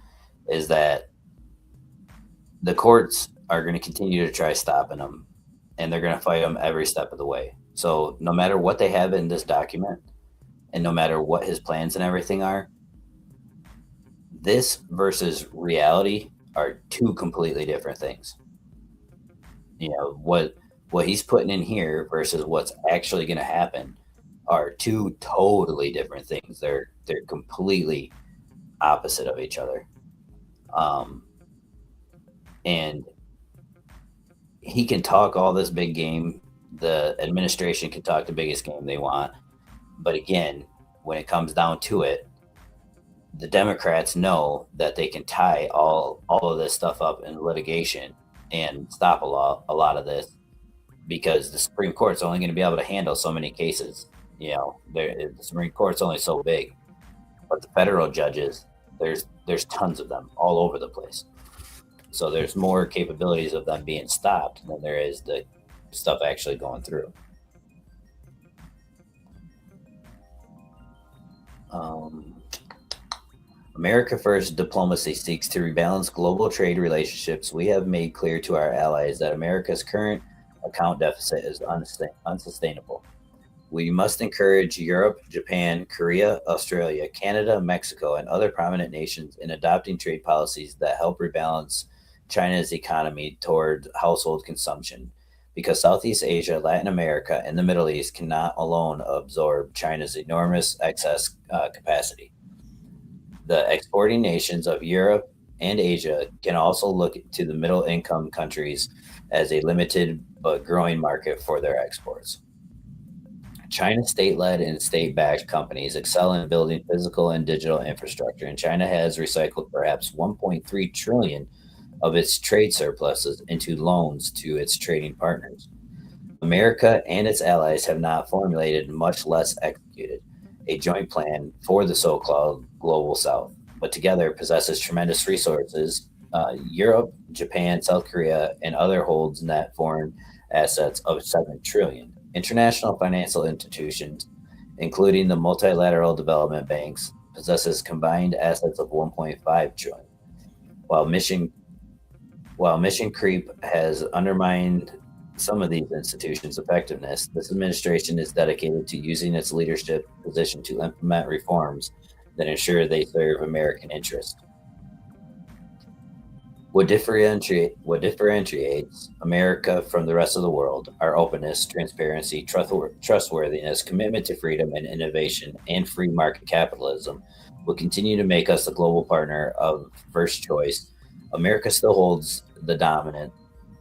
is that the courts are going to continue to try stopping them, and they're going to fight them every step of the way. So no matter what they have in this document, and no matter what his plans and everything are, this versus reality are two completely different things. What he's putting in here versus what's actually going to happen are two totally different things. They're completely opposite of each other. Um, and he can talk all this big game. The administration can talk the biggest game they want. But again, when it comes down to it, the Democrats know that they can tie all of this stuff up in litigation and stop a lot of this because the Supreme Court's only going to be able to handle so many cases. The Supreme Court's only so big, but the federal judges, there's tons of them all over the place. So there's more capabilities of them being stopped than there is the stuff actually going through. America First diplomacy seeks to rebalance global trade relationships. We have made clear to our allies that America's current account deficit is unsustainable. We must encourage Europe, Japan, Korea, Australia, Canada, Mexico, and other prominent nations in adopting trade policies that help rebalance China's economy toward household consumption. Because Southeast Asia, Latin America, and the Middle East cannot alone absorb China's enormous excess capacity. The exporting nations of Europe and Asia can also look to the middle income countries as a limited but growing market for their exports. China's state-led and state-backed companies excel in building physical and digital infrastructure, and China has recycled perhaps 1.3 trillion of its trade surpluses into loans to its trading partners. America and its allies have not formulated, much less executed, a joint plan for the so-called global South, but together possesses tremendous resources. Europe, Japan, South Korea, and other holds net foreign assets of 7 trillion. International financial institutions, including the multilateral development banks, possesses combined assets of 1.5 trillion. While mission creep has undermined some of these institutions' effectiveness, this administration is dedicated to using its leadership position to implement reforms that ensure they serve American interests. What differentiates America from the rest of the world, our openness, transparency, trustworthiness, commitment to freedom and innovation, and free market capitalism, will continue to make us the global partner of first choice. America still holds the dominant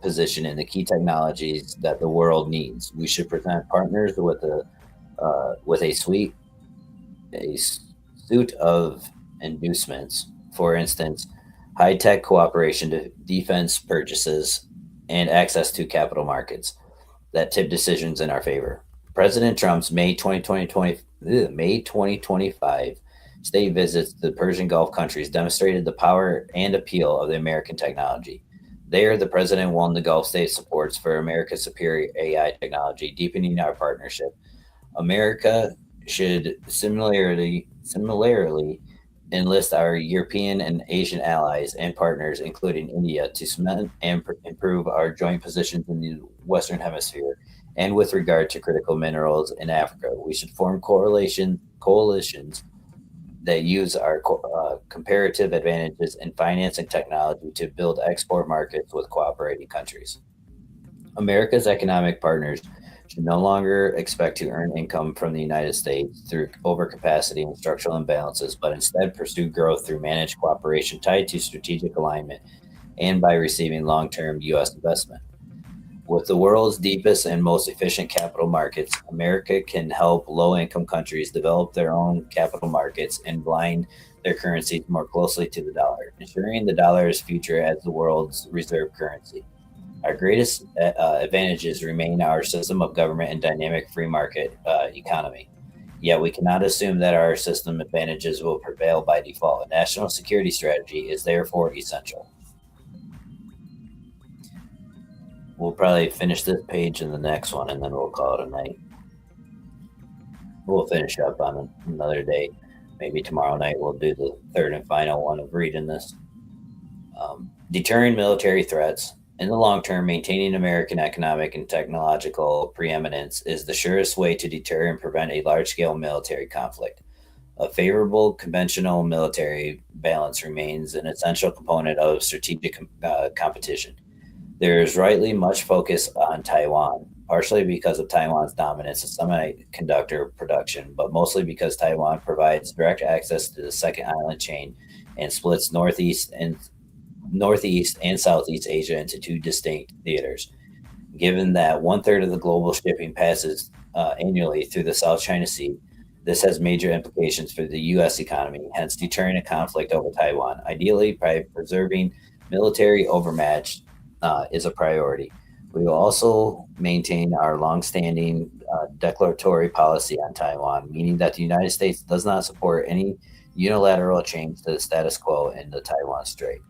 position in the key technologies that the world needs. We should present partners with a suite of inducements. For instance, high-tech cooperation to defense purchases and access to capital markets that tip decisions in our favor. President Trump's May 2025 state visits to the Persian Gulf countries demonstrated the power and appeal of the American technology. There, the president won the Gulf state supports for America's superior AI technology, deepening our partnership. America should similarly enlist our European and Asian allies and partners, including India, to cement and improve our joint positions in the Western Hemisphere. And with regard to critical minerals in Africa, we should form coalitions that use our comparative advantages in finance and technology to build export markets with cooperating countries. America's economic partners should no longer expect to earn income from the United States through overcapacity and structural imbalances, but instead pursue growth through managed cooperation tied to strategic alignment and by receiving long term U.S. investment. With the world's deepest and most efficient capital markets, America can help low income countries develop their own capital markets and blind their currencies more closely to the dollar, ensuring the dollar's future as the world's reserve currency. Our greatest advantages remain our system of government and dynamic free market economy. Yet we cannot assume that our system advantages will prevail by default. A national security strategy is therefore essential. We'll probably finish this page in the next one and then we'll call it a night. We'll finish up on another day. Maybe tomorrow night we'll do the third and final one of reading this. Deterring military threats. In the long term, maintaining American economic and technological preeminence is the surest way to deter and prevent a large scale military conflict. A favorable conventional military balance remains an essential component of strategic competition. There is rightly much focus on Taiwan, partially because of Taiwan's dominance in semiconductor production, but mostly because Taiwan provides direct access to the second island chain and splits Northeast and Southeast Asia into two distinct theaters. Given that one third of the global shipping passes annually through the South China Sea, this has major implications for the U.S. economy, hence deterring a conflict over Taiwan. Ideally, by preserving military overmatch is a priority. We will also maintain our longstanding declaratory policy on Taiwan, meaning that the United States does not support any unilateral change to the status quo in the Taiwan Strait.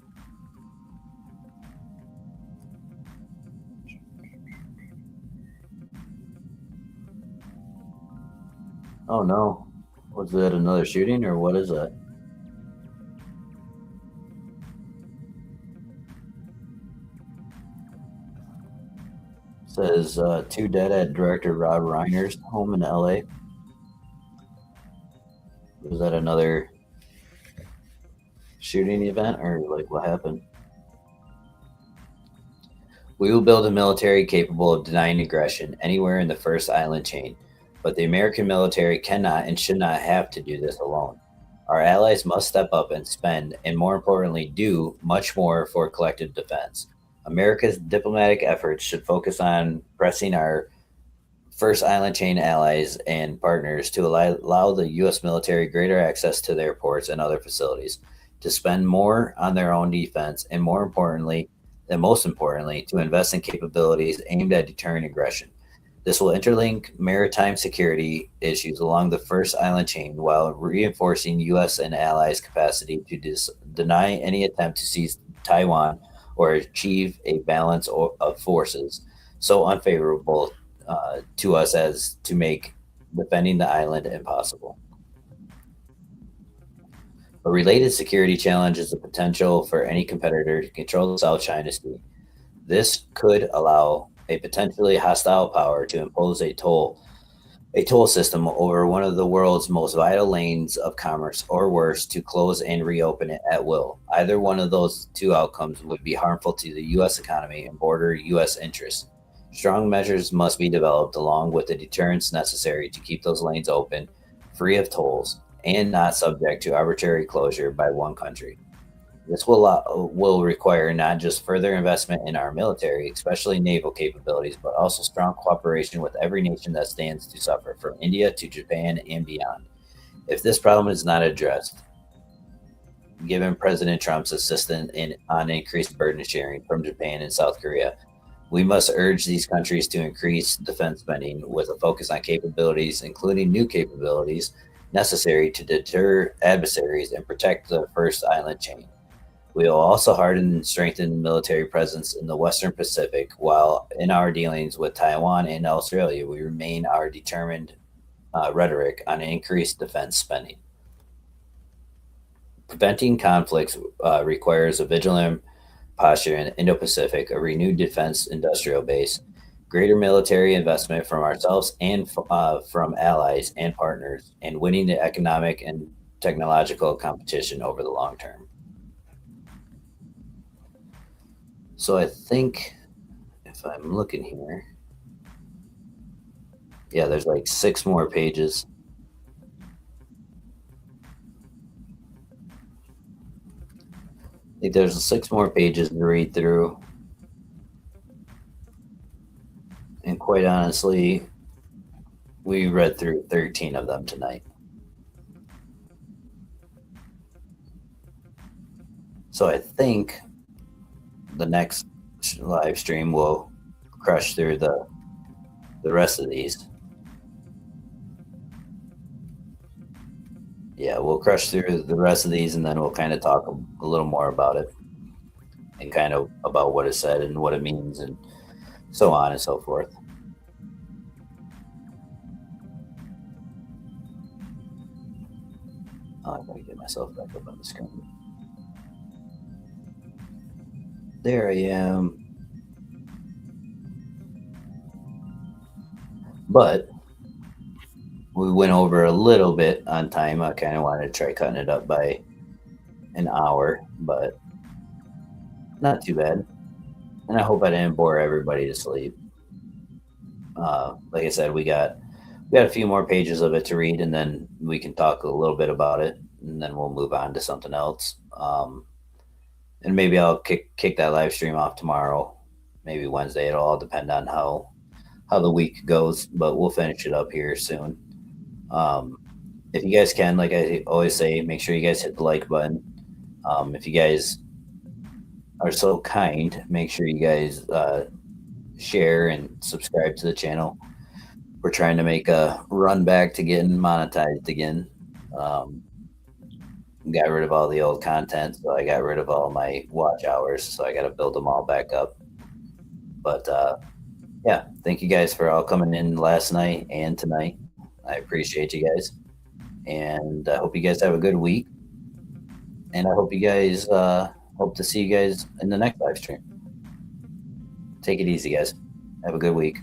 Oh no. Was that another shooting or what is that? Says two dead at director Rob Reiner's home in LA. Was that another shooting event or like what happened? We will build a military capable of denying aggression anywhere in the first island chain, but the American military cannot and should not have to do this alone. Our allies must step up and spend, and more importantly, do much more for collective defense. America's diplomatic efforts should focus on pressing our first island chain allies and partners to allow the U.S. military greater access to their ports and other facilities, to spend more on their own defense, and more importantly, and most importantly, to invest in capabilities aimed at deterring aggression. This will interlink maritime security issues along the first island chain while reinforcing U.S. and allies' capacity to deny any attempt to seize Taiwan or achieve a balance of forces so unfavorable to us as to make defending the island impossible. A related security challenge is the potential for any competitor to control the South China Sea. This could allow a potentially hostile power to impose a toll system over one of the world's most vital lanes of commerce, or worse, to close and reopen it at will. Either one of those two outcomes would be harmful to the U.S. economy and border U.S. interests. Strong measures must be developed along with the deterrence necessary to keep those lanes open, free of tolls, and not subject to arbitrary closure by one country. This will require not just further investment in our military, especially naval capabilities, but also strong cooperation with every nation that stands to suffer, from India to Japan and beyond. If this problem is not addressed, given President Trump's insistence on increased burden sharing from Japan and South Korea, we must urge these countries to increase defense spending with a focus on capabilities, including new capabilities necessary to deter adversaries and protect the first island chain. We will also harden and strengthen military presence in the Western Pacific, while in our dealings with Taiwan and Australia, we remain our determined rhetoric on increased defense spending. Preventing conflicts requires a vigilant posture in Indo-Pacific, a renewed defense industrial base, greater military investment from ourselves and from allies and partners, and winning the economic and technological competition over the long term. So I think if I'm looking here, Yeah, there's like 6 more pages. Like there's 6 more pages to read through, and quite honestly, we read through 13 of them tonight. So I think the next live stream will crush through the rest of these. Yeah, we'll crush through the rest of these, and then we'll kind of talk a little more about it, and kind of about what is said and what it means, and so on and so forth. Oh, I gotta get myself back up on the screen. There I am. But we went over a little bit on time. I kind of wanted to try cutting it up by an hour, but not too bad. And I hope I didn't bore everybody to sleep. Like I said, we got a few more pages of it to read, and then we can talk a little bit about it, and then we'll move on to something else. And maybe I'll kick that live stream off tomorrow, maybe Wednesday. It'll all depend on how the week goes, but we'll finish it up here soon. If you guys can, like I always say, make sure you guys hit the like button. If you guys are so kind, make sure you guys share and subscribe to the channel. We're trying to make a run back to getting monetized again. Got rid of all the old content, so I got rid of all my watch hours, so I got to build them all back up. But yeah, thank you guys for all coming in last night and tonight. I appreciate you guys, and I hope you guys have a good week. And I hope you guys hope to see you guys in the next live stream. Take it easy, guys. Have a good week.